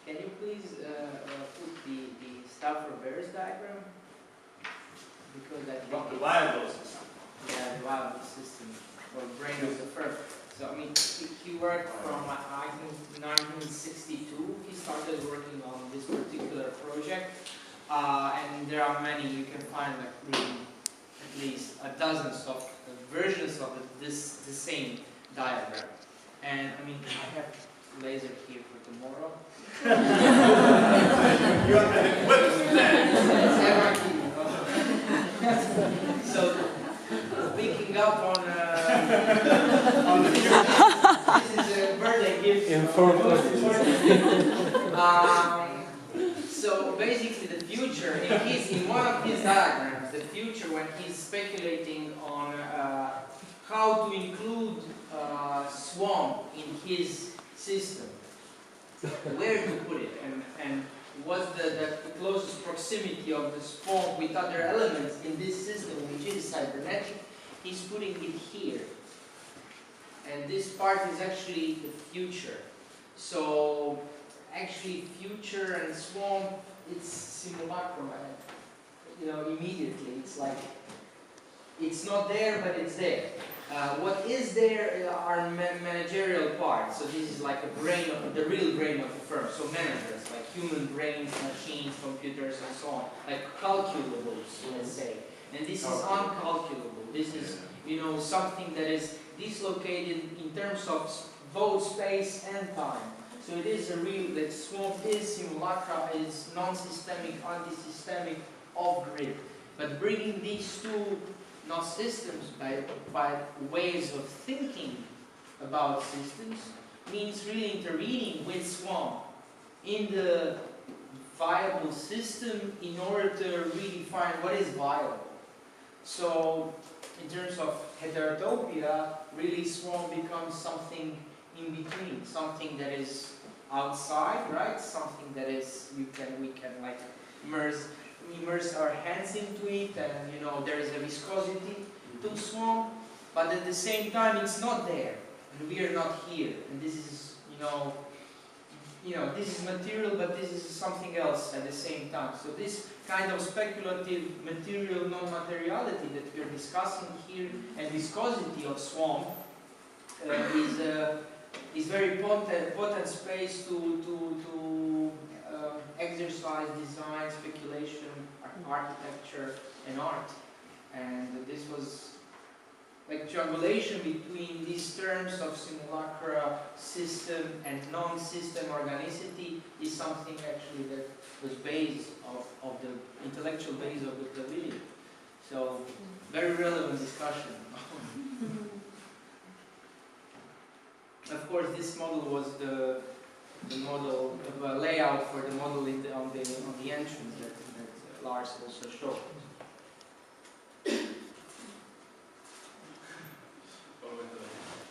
Can you please put the Stauffer-Bears diagram? Because I think The viable system. yeah, the viable system or brain of the firm. So I mean, he worked from I think 1962. He started working on this particular project, and there are many. You can find like really at least dozens of versions of the same diagram. And I mean, I have laser here for tomorrow. You are an equipped So picking up on on the future. this is a birthday gift. So basically the future, in one of his diagrams, the future when he's speculating on how to include swamp in his system, where to put it, and what's the closest proximity of the swamp with other elements in this system, which is cybernetic, he's putting it here. And this part is actually the future. So actually future and swamp, it's simulacrum, you know, immediately. It's like, it's not there, but it's there. What is there are managerial parts. So this is like a brain of the real brain of the firm. So managers, like human brains, machines, computers, and so on, like calculables, let's say. And this is uncalculable. This is, you know, something that is dislocated in terms of both space and time. So it is a real, that swamp is simulacra, is non-systemic, anti-systemic, off-grid. But bringing these two, not systems, but ways of thinking about systems, means really intervening with swamp in the viable system in order to really find what is viable. So in terms of heterotopia, really swamp becomes something in between, something that is outside, right? Something that is we can like immerse our hands into it, and you know there is a viscosity to swamp, but at the same time it's not there, and we are not here, and this is this is material, but this is something else at the same time. So this kind of speculative material non-materiality that we are discussing here, and viscosity of swamp is very potent space to exercise, design, speculation, architecture, and art. And this was like triangulation between these terms of simulacra, system, and non-system organicity is something actually that was base of the intellectual base of the pavilion. So very relevant discussion. Of course, this model was the model layout for the model on the entrance that Lars also showed.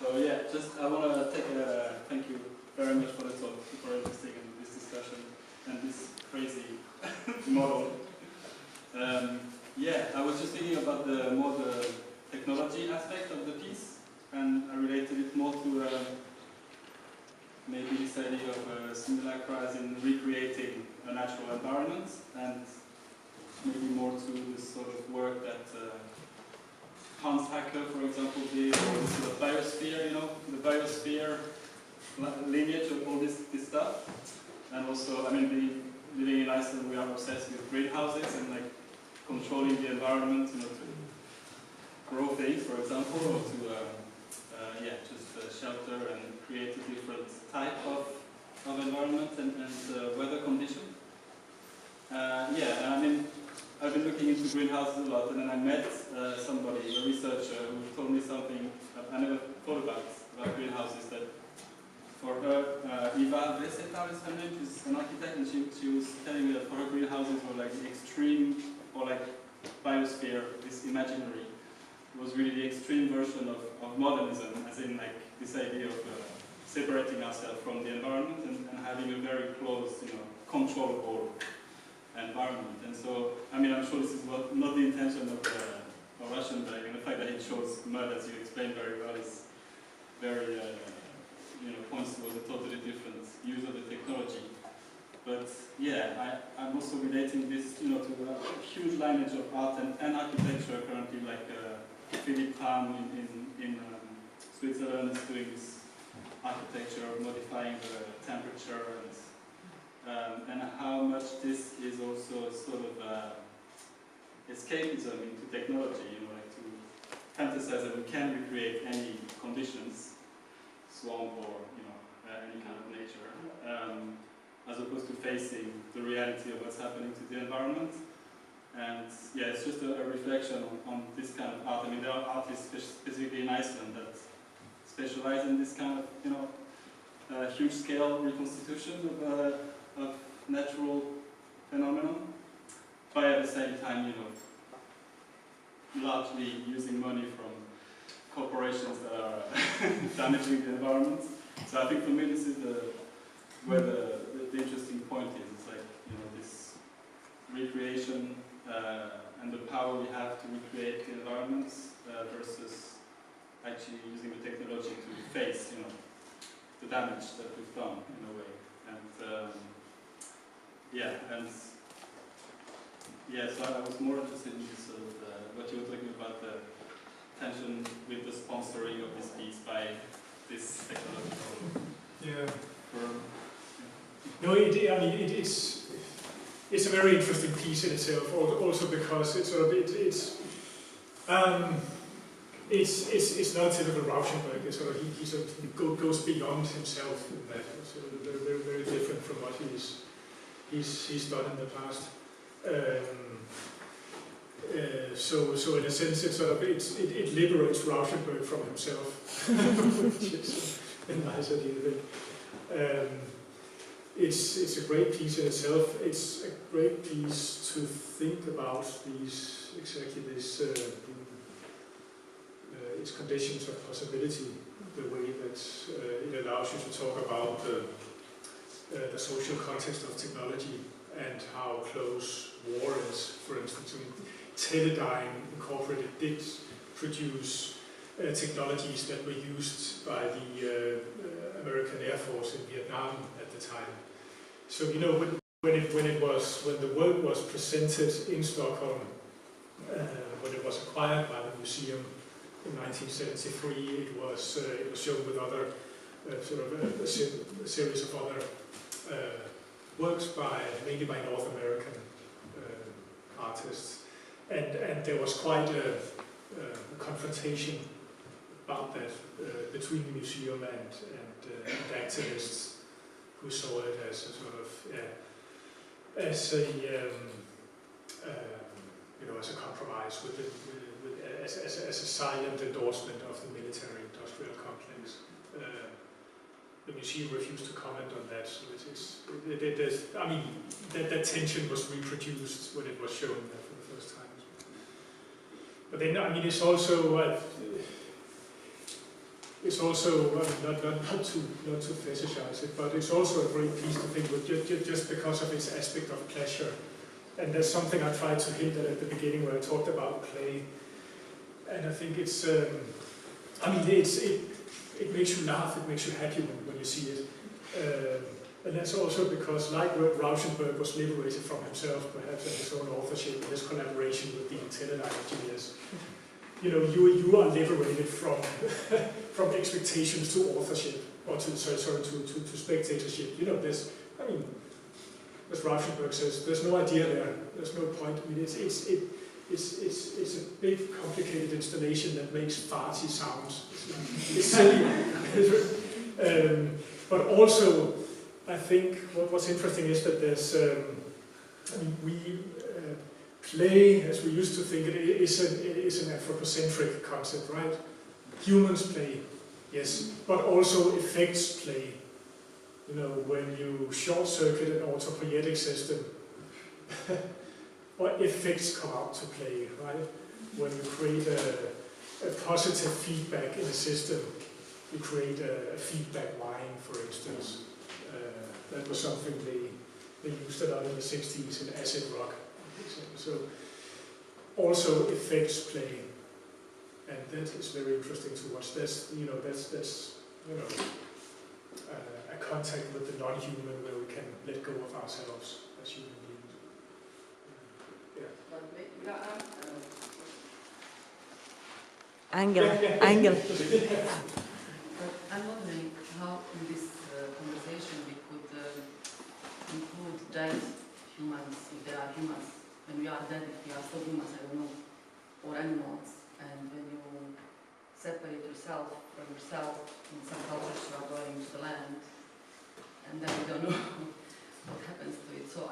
So yeah, just I want to thank you very much for the talk, super interesting in this discussion and this crazy model. Yeah, I was just thinking about more the technology aspect of the piece, and I related it more to maybe this idea of simulacra as in recreating a natural environment, and maybe more to this sort of work that Hans Hacker, for example, did, or the biosphere, you know, the biosphere lineage of all this stuff. And also, I mean, living in Iceland, we are obsessed with greenhouses and like controlling the environment, you know, to grow things, for example, or to just shelter and create a different type of of environment and weather condition. Yeah, and I mean, I've been looking into greenhouses a lot, and then I met somebody, a researcher, who told me something I never thought about greenhouses. That for her, Eva Vesetar is her name, she's an architect, and she was telling me that for her greenhouses were like the extreme, or like biosphere, this imaginary, was really the extreme version of modernism, as in like this idea of separating ourselves from the environment and having a very close, controllable environment. And so, I mean, I'm sure this is not the intention of Raschenberg, and the fact that it shows mud, as you explained very well, is very, points towards a totally different use of the technology. But yeah, I'm also relating this, to a huge lineage of art and architecture currently, like Philipp Ham in Switzerland is doing this architecture of modifying the temperature and how much this is also sort of escapism into technology, like to fantasize that we can recreate any conditions, swamp or any kind of nature, as opposed to facing the reality of what's happening to the environment. And yeah, it's just a reflection on this kind of art. I mean, there are artists specifically in Iceland that specialize in this kind of huge scale reconstitution of natural phenomenon, but at the same time, largely using money from corporations that are damaging the environment. So I think for me, this is where the interesting point is. It's like, this recreation and the power we have to recreate the environments versus actually using the technology to face, the damage that we've done in a way. And so I was more interested in this sort of what you were talking about, the tension with the sponsoring of this piece by this technological firm. No, it's a very interesting piece in itself. Also because it's sort of it's not a typical Rauschenberg. It's sort of he sort of goes beyond himself in that. So very, very different from what he's done in the past. So in a sense, it liberates Rauschenberg from himself, which is a nice idea, I think. It's a great piece in itself. It's a great piece to think about its conditions of possibility, the way that it allows you to talk about the social context of technology and how close war is. For instance, Teledyne Incorporated did produce technologies that were used by the American Air Force in Vietnam at the time. So when the work was presented in Stockholm, when it was acquired by the museum in 1973, it was shown with other a series of other works mainly by North American artists, and there was quite a confrontation about that between the museum and activists who saw it as a sort of as a compromise as a silent endorsement of the military-industrial complex. The museum refused to comment on that, so that tension was reproduced when it was shown there for the first time. But then, it's also not to fetishize it, but it's also a great piece to think with just because of its aspect of pleasure. And there's something I tried to hint at the beginning where I talked about play, and I think it makes you laugh, it makes you happy when you see it. And that's also because, like Rauschenberg was liberated from himself, perhaps, and his own authorship, and his collaboration with the Teledyne engineers. You are liberated from expectations to authorship, or to spectatorship. As Rauschenberg says, there's no idea there. There's no point. It's a big, complicated installation that makes farty sounds. It's silly, but also I think what's interesting is that there's, play, as we used to think, it is an anthropocentric concept, right? Humans play, yes, but also effects play. You know, when you short-circuit an autopoietic system, or effects come out to play, right? When you create a positive feedback in a system, you create a feedback line, for instance. That was something they used a lot in the 60s in acid rock. So also effects play, and that is very interesting to watch. That's a contact with the non-human where we can let go of ourselves as human beings. Angle. I'm wondering how in this conversation we could include dead humans, if there are humans. When we are dead, if we are still humans, I don't know, or animals, and when you separate yourself from yourself, in some cultures you are going to the land, and then you don't know what happens to it. So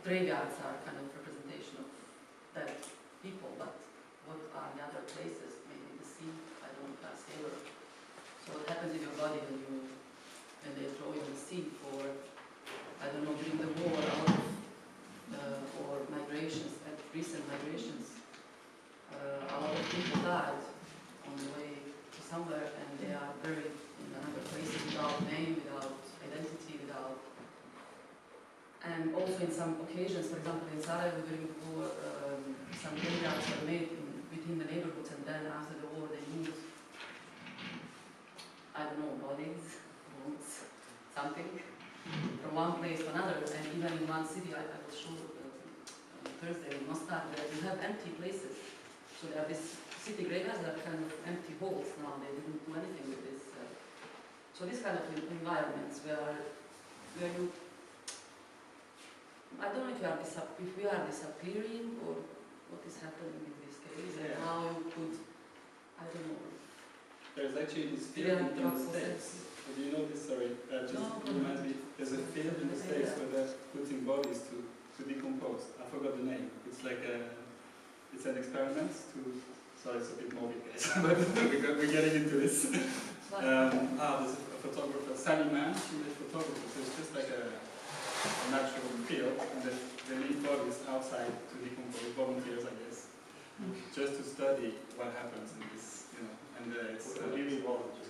graveyards are kind of representation of dead people, but what are the other places? Maybe the sea, I don't know, sailor. So what happens in your body when they throw you in the sea for, I don't know, during the war, or migrations, recent migrations, a lot of people died on the way to somewhere, and they are buried in another place without name, without identity, without. And also in some occasions, for example in Sarajevo during the war, some graveyards were made within the neighborhoods, and then after the war they moved, I don't know, bodies, bones, something, from one place to another. And even in one city, I will show on Thursday in Mostar, that you have empty places. So there are these city graveyards that are kind of empty holes now. They didn't do anything with this. So this kind of environments where you, I don't know if we are disappearing or what is happening in this case, and how you could, I don't know. There's actually this field in the States. Do you know this? Sorry, reminds me. There's a field in the States where they're putting bodies to decompose. I forgot the name. It's like it's an experiment to. Sorry, it's a bit morbid, guys, but we're getting into this. There's a photographer, Sally Mann. She made photography. So it's just like a natural field, and they leave bodies outside to decompose. Volunteers, I guess, just to study what happens in this, you know. And it's Living volunteers.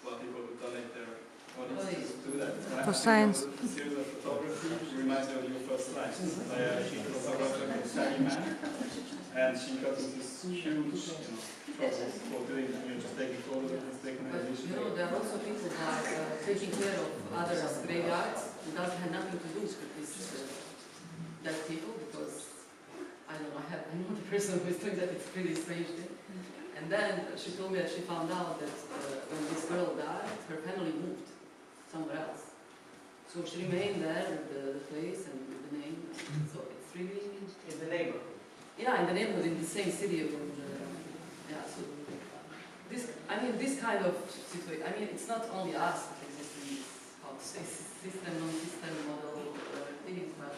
Well, people who donate their bodies to do that. For science. A series of photography reminds me of your first slide by a photographer named Sally Mann, and she got into this huge, trouble for doing, just taking photos of this decontamination. There are also people who are taking care of others' graveyards. It doesn't have nothing to do with this dead people, because I don't know, I know the person who is doing that. It's pretty strange thing. And then she told me that she found out that when this girl died, her family moved somewhere else. So she remained there with the place and with the name. So it's really In the neighborhood. Yeah, in the neighborhood, in the same city. So this kind of situation. I mean, it's not only us that exist in this, how to say, system, non-system model things, but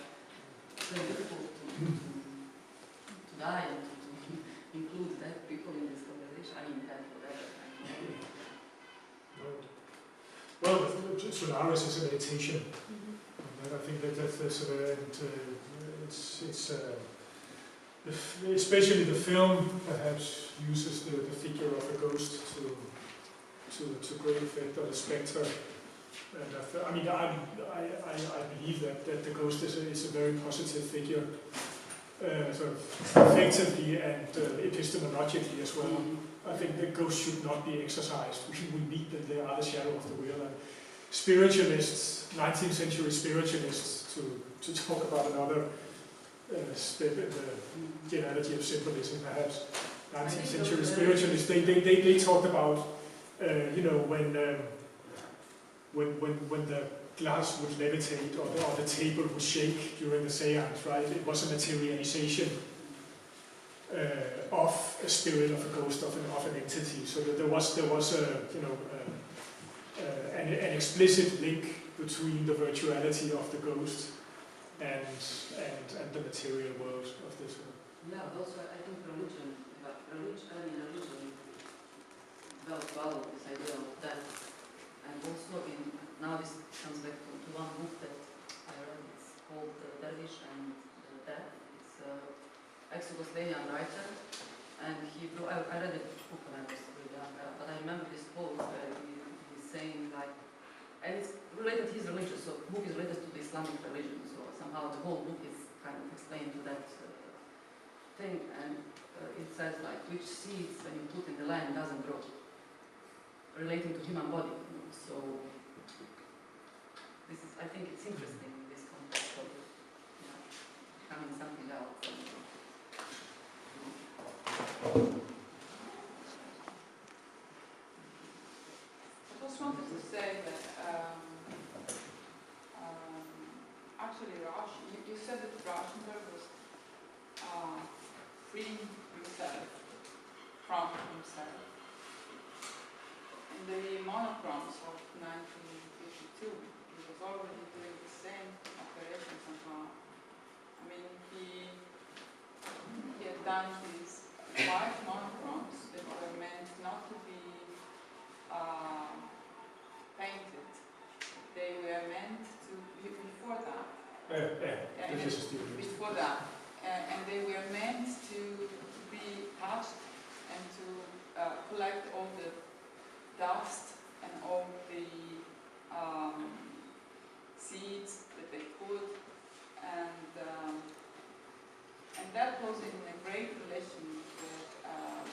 it's very difficult to die and to include dead people in this conversation. I mean, dead forever. Well, Solaris is a meditation. And I think that's especially the film perhaps uses the figure of a ghost to great effect, or the spectre. And I believe that the ghost is a very positive figure, sort of effectively and epistemologically as well. I think the ghost should not be exercised. We meet that they are the shadow of the real. And spiritualists, 19th century spiritualists, to talk about another step in the genealogy of symbolism, perhaps, 19th century spiritualists, they talked about, when the glass would levitate or the table would shake during the seance, right? It was a materialization of a spirit, of a ghost, of an entity. So that there was an explicit link between the virtuality of the ghost and the material world of this world. Yeah, but also I think religion developed well this idea of death, and also now this comes back to one book that I read. It's called Dervish and Death. It's ex-Yugoslavian writer, and I read the book when I was really young, but I remember this quote where he's saying like, and it's related to his religion, so the book is related to the Islamic religion, so somehow the whole book is kind of explained to that thing, and it says like which seeds when you put in the land doesn't grow, relating to human body, you know? So this is, I think it's interesting in this context of, you know, becoming something else. I just wanted to say that actually you said that Rauschenberg was freeing himself from himself. In the monochromes of 1952, he was already doing the same operation somehow. I mean, he had done these white monochromes that were meant not to be painted. They were meant to be before that. Before that. And they were meant to be touched and to collect all the dust and all the seeds that they put, and that was in a great relation with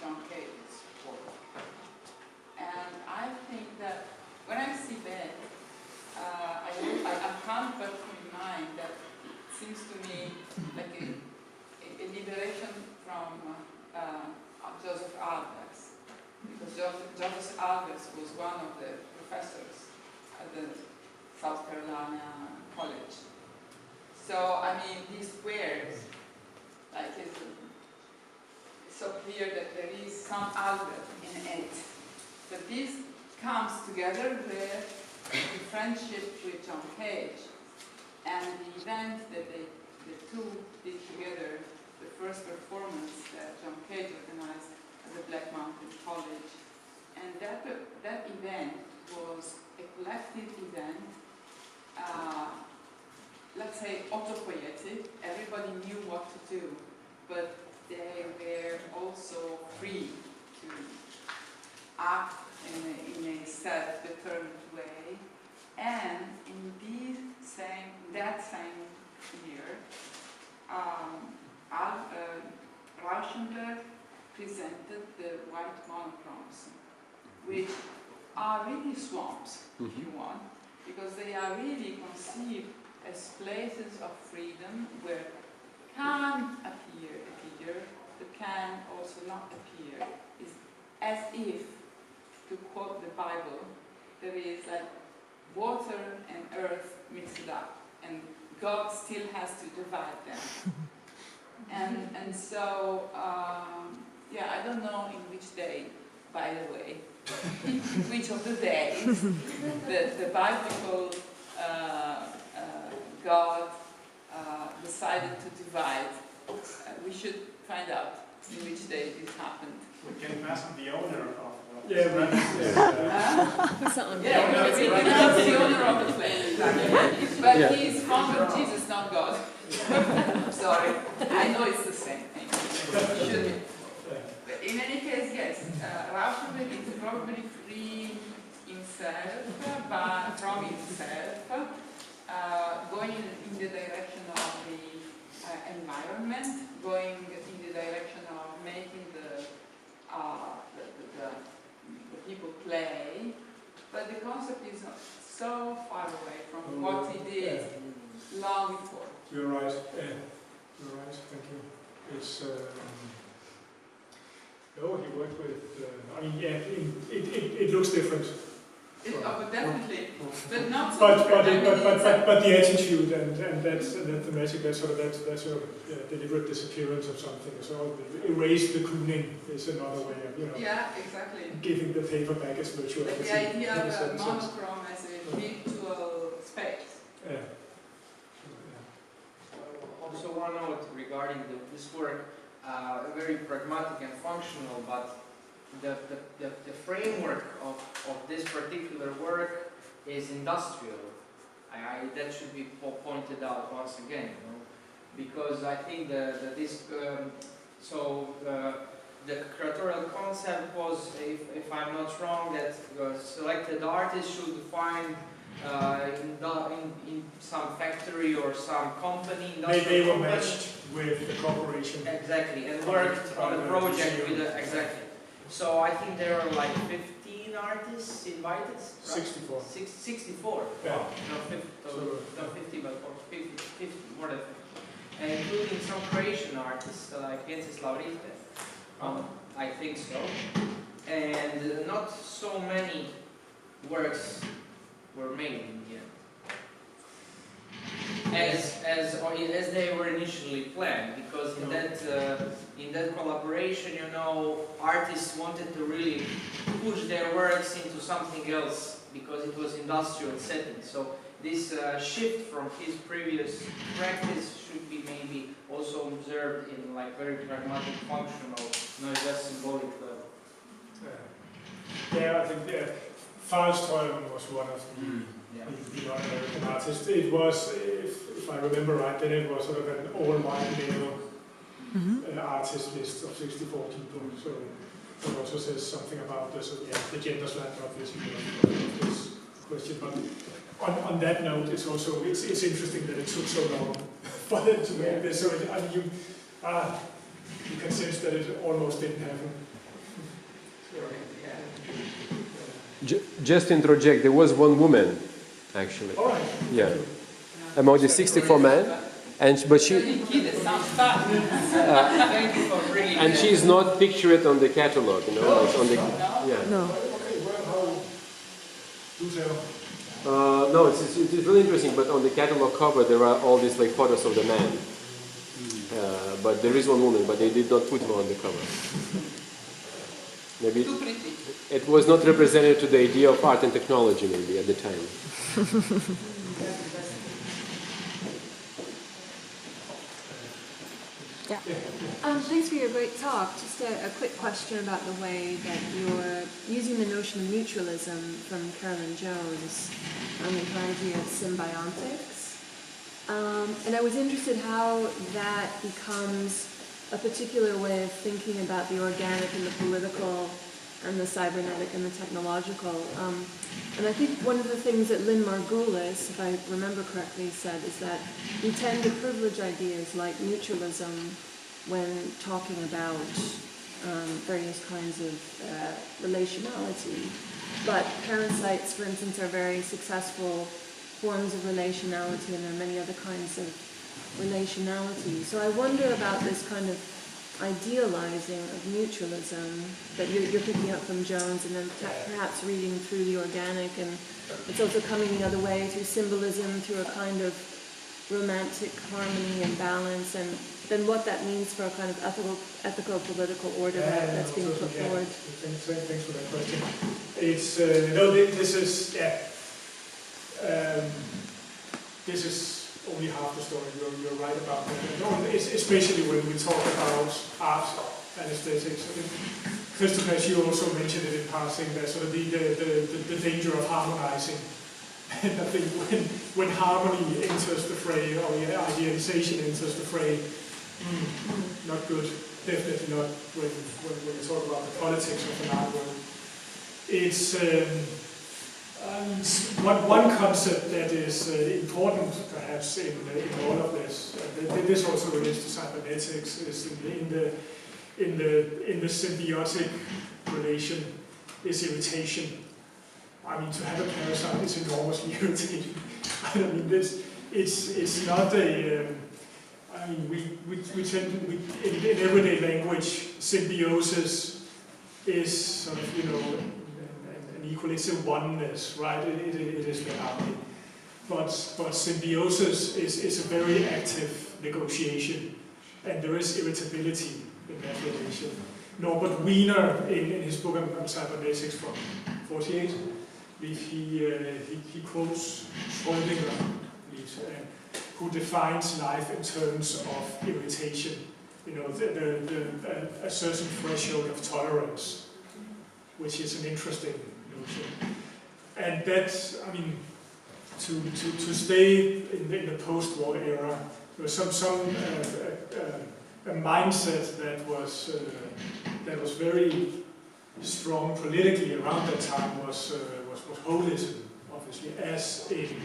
John Cage's work. And I think that when I see that, I can't but remind that it seems to me like a liberation from Joseph Albers, because Joseph Albers was one of the professors at the South Carolina College. So, I mean, these squares, like, it's so clear that there is some Albert in it. But this comes together with the friendship with John Cage and the event that the two did together, the first performance that John Cage organized at the Black Mountain College. And that event was a collective event, let's say autopoietic. Everybody knew what to do, but they were also free to act in a set, determined way. And in that same year, Rauschenberg presented the white monochromes, which are really swamps, if you want, because they are really conceived as places of freedom where can appear a figure, but can also not appear. It's as if, to quote the Bible, there is like water and earth mixed up, and God still has to divide them. And so, yeah, I don't know in which day, by the way, which of the days the biblical God decided to divide. We should find out in which day this happened. We can ask the owner of Yeah, that's the owner of the place, exactly. But he is fond of Jesus, not God. Sorry, I know it's the same thing. It should be. But in any case, yes, Rauschenberg is probably free himself, from himself, going in the direction of the environment, going in the direction of making the people play, but the concept is so far away from what he did long before. You're right. You're right. Thank you. It's no, he worked with. I mean, yeah, it looks different. But definitely, but not so. But the attitude and that's the magic. That sort of deliberate disappearance of something. So erase the Kooning is another way of Yeah, exactly. giving the paper back its virtuality. But the idea of a monochrome as a virtual space Also one note regarding this work, very pragmatic and functional, but the framework of this particular work is industrial. That should be pointed out once again, you know, because I think the curatorial concept was, if I'm not wrong, that selected artists should find in some factory or some company, They were matched with the corporation. Exactly, and worked on the project with exactly. So I think there are like 15 artists invited. Right? 64. 64. Yeah. Wow. Not 50, but 50, more than 50. And including some Croatian artists like Venice Architecture. I think so. And not so many works were made in the end, as they were initially planned. Because in that collaboration, you know, artists wanted to really push their works into something else because it was industrial setting. So this shift from his previous practice should be maybe also observed in like very pragmatic, functional, not just symbolic level. Yeah, I think Falström was one of the non-American artists. It was, if I remember right, then it was sort of an all-white male artist list of 64 people. So it also says something about the gender slant of this question. But on that note, it's also it's interesting that it took so long for them to make this. So you can sense that it almost didn't happen. Just to interject, there was one woman, actually. All right. Yeah. Among the 64 men, but she. And she is not pictured on the catalog, you know. It's on the. Yeah. No. No, it's really interesting. But on the catalog cover, there are all these like photos of the men. But there is one woman, but they did not put her on the cover. Maybe it was not represented to the idea of art and technology, maybe at the time. Yeah. Thanks for your great talk. Just a quick question about the way that you're using the notion of mutualism from Carolyn Jones in her idea of symbiontics. And I was interested how that becomes a particular way of thinking about the organic and the political and the cybernetic and the technological. And I think one of the things that Lynn Margulis, if I remember correctly, said is that we tend to privilege ideas like mutualism when talking about various kinds of relationality. But parasites, for instance, are very successful forms of relationality, and there are many other kinds of relationality. So I wonder about this kind of idealizing of mutualism that you're picking up from Jones, and then perhaps reading through the organic, and it's also coming the other way through symbolism, through a kind of romantic harmony and balance, and then what that means for a kind of ethical political order that's being put forward. Thanks for that question. It's this is only half the story. You're right about that. Especially when we talk about art and aesthetics. I mean, Christopher, as you also mentioned it in passing, there's sort of the danger of harmonizing. And I think when harmony enters the fray, or idealization enters the fray, not good. Definitely not when we talk about the politics of an art world. It's one concept that is important, perhaps, in all of this. This also relates to cybernetics. Is in the symbiotic relation is irritation. I mean, to have a parasite is enormously irritating. I mean, it's not a. I mean, we tend to, in everyday language, symbiosis is sort of, you know, an equal. It's a oneness, right? It is the harmony. But symbiosis is a very active negotiation, and there is irritability in that relation. Norbert Wiener, in his book on cybernetics from 1948, he quotes Schrödinger, please, who defines life in terms of irritation. You know, a certain threshold of tolerance, which is an interesting notion. And that, I mean, to stay in the post-war era, there was a mindset that was very strong politically around that time was holism, obviously, as in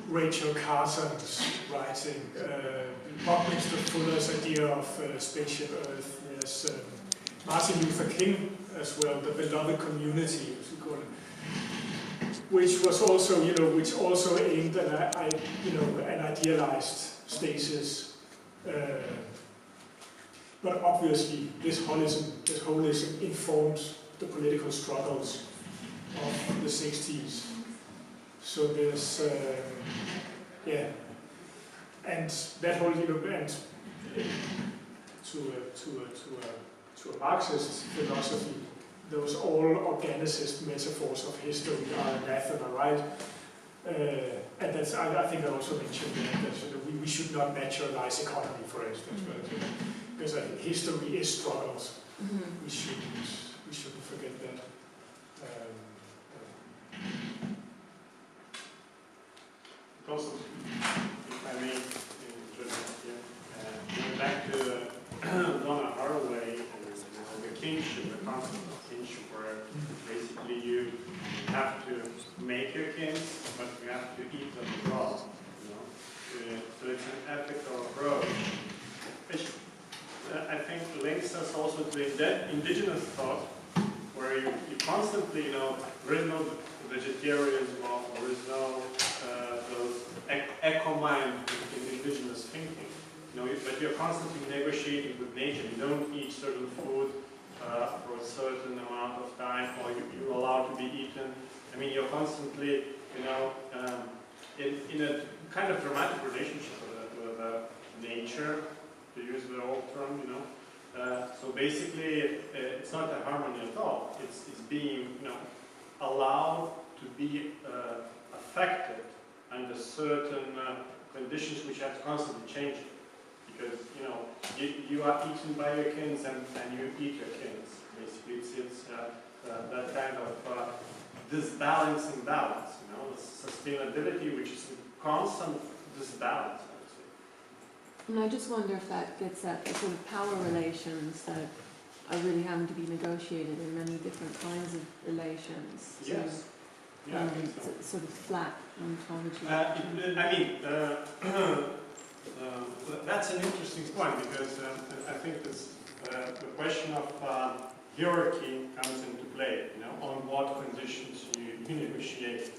Rachel Carson's writing, Buckminster Fuller's idea of spaceship Earth, yes, Martin Luther King as well, the beloved community, as we call it, which was also, you know, which also aimed at, an idealized stasis. But obviously, this holism informed the political struggles of the 60s. So there's, and that whole, you know, and to a Marxist philosophy, those all organicist metaphors of history are anathema, right? And that's, I think I also mentioned that we should not naturalize economy, for instance, because history is struggles. We shouldn't forget that. Also, if I may interject here, going back to Donna Haraway and the kinship, the concept of kinship, where basically you have to make your kins, but you have to eat them raw. You know? So it's an ethical approach, which I think links us also to the indigenous thought, where you constantly, you know, there is no vegetarianism or there is no those eco-mind in indigenous thinking. You know, but you're constantly negotiating with nature. You don't eat certain food for a certain amount of time, or you're allowed to be eaten. I mean, you're constantly, you know, in a kind of dramatic relationship with nature, to use the old term, you know. So basically, it's not a harmony at all. It's being, you know, allowed to be affected under certain conditions which have to constantly change. Because, you know, you are eaten by your kins and you eat your kins. Basically, it's that kind of disbalancing balance, you know, the sustainability, which is a constant disbalance, I would say. And I just wonder if that gets at the sort of power relations that are really having to be negotiated in many different kinds of relations. Yes. Yeah, I think so. Sort of flat ontology. I mean, that's an interesting point, because I think this, the question of hierarchy comes into play, you know, on what conditions you negotiate.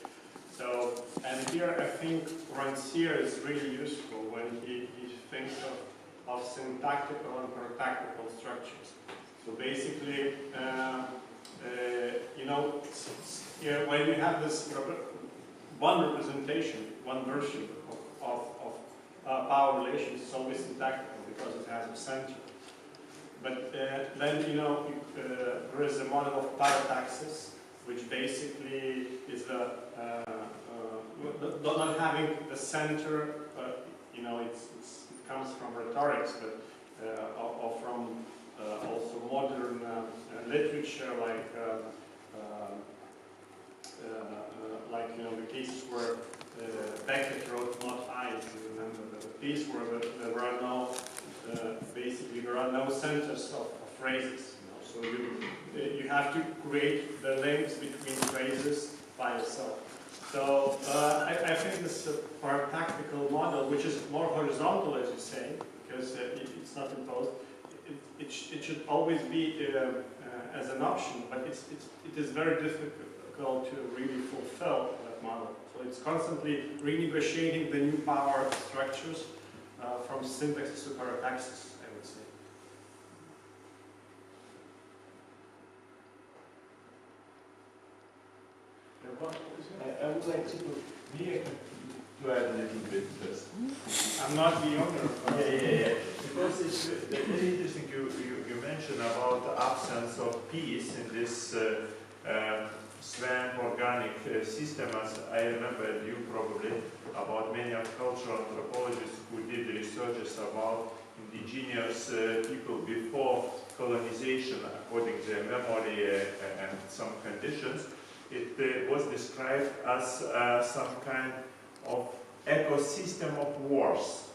So, and here I think Rancière is really useful when he thinks of syntactical and protactical structures. So basically, you know, when you have this one representation, one version of power relations, it's always syntactical because it has a center. But then, you know, there is a model of parataxis, which basically is not having the center. You know, it comes from rhetorics, but or from also modern literature, like you know, the cases where Beckett wrote "Not I." If you remember the piece where there were no, basically there are no centers of phrases. You know, so you have to create the links between phrases by yourself. So I think this paratactical model, which is more horizontal, as you say, because it's not imposed, it should always be as an option, but it is very difficult to really fulfill that model. So it's constantly renegotiating the new power structures from syntaxis to parataxis, I would say. I would like to add a little bit first. I'm not the owner. Yeah. Because it's very interesting you mentioned about the absence of peace in this swamp organic system, as I remember you probably, about many cultural anthropologists who did researches about indigenous people before colonization, according to their memory and some conditions. It was described as some kind of ecosystem of wars.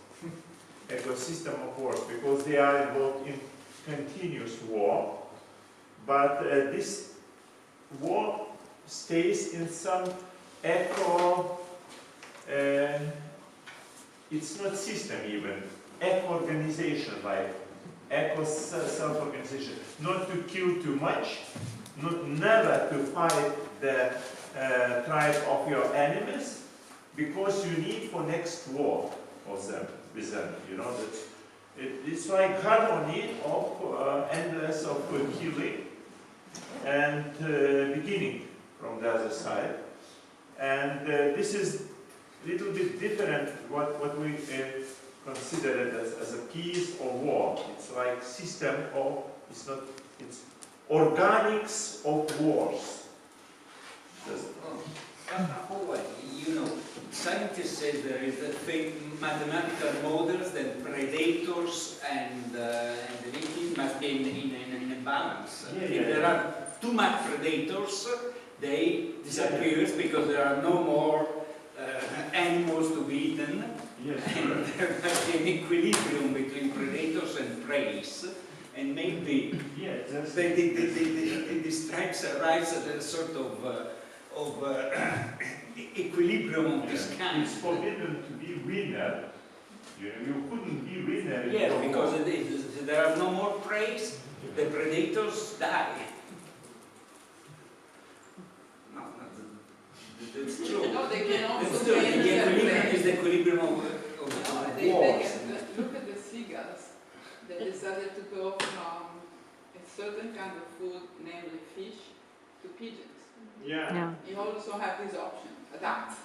Ecosystem of wars, because they are involved in continuous war, but this war stays in some eco, it's not system even, eco-organization, like eco-self-organization, not to kill too much, never to fight the tribe of your enemies, because you need for next war of them, with them, you know, that it's like harmony of endless of killing and beginning from the other side. And this is a little bit different what we consider it as a peace or war. It's like system of, it's not, it's organics of wars. You know, scientists say there is a thing, mathematical models that predators and the victim must be in a balance. Yeah, If there are too much predators, they disappear because there are no more animals to be eaten. Yes, and there must be an equilibrium between predators and prey. And maybe the stripes arrives at a sort of equilibrium of this kind. It's forbidden to be winner. You couldn't be winner. Yes, because there are no more prey, the predators die. No, that's true. No, they can also That's true. The equilibrium is the equilibrium of wars. Look at the seagulls. They decided to go from a certain kind of food, namely fish, to pigeons. Yeah. You also have this option, adapt.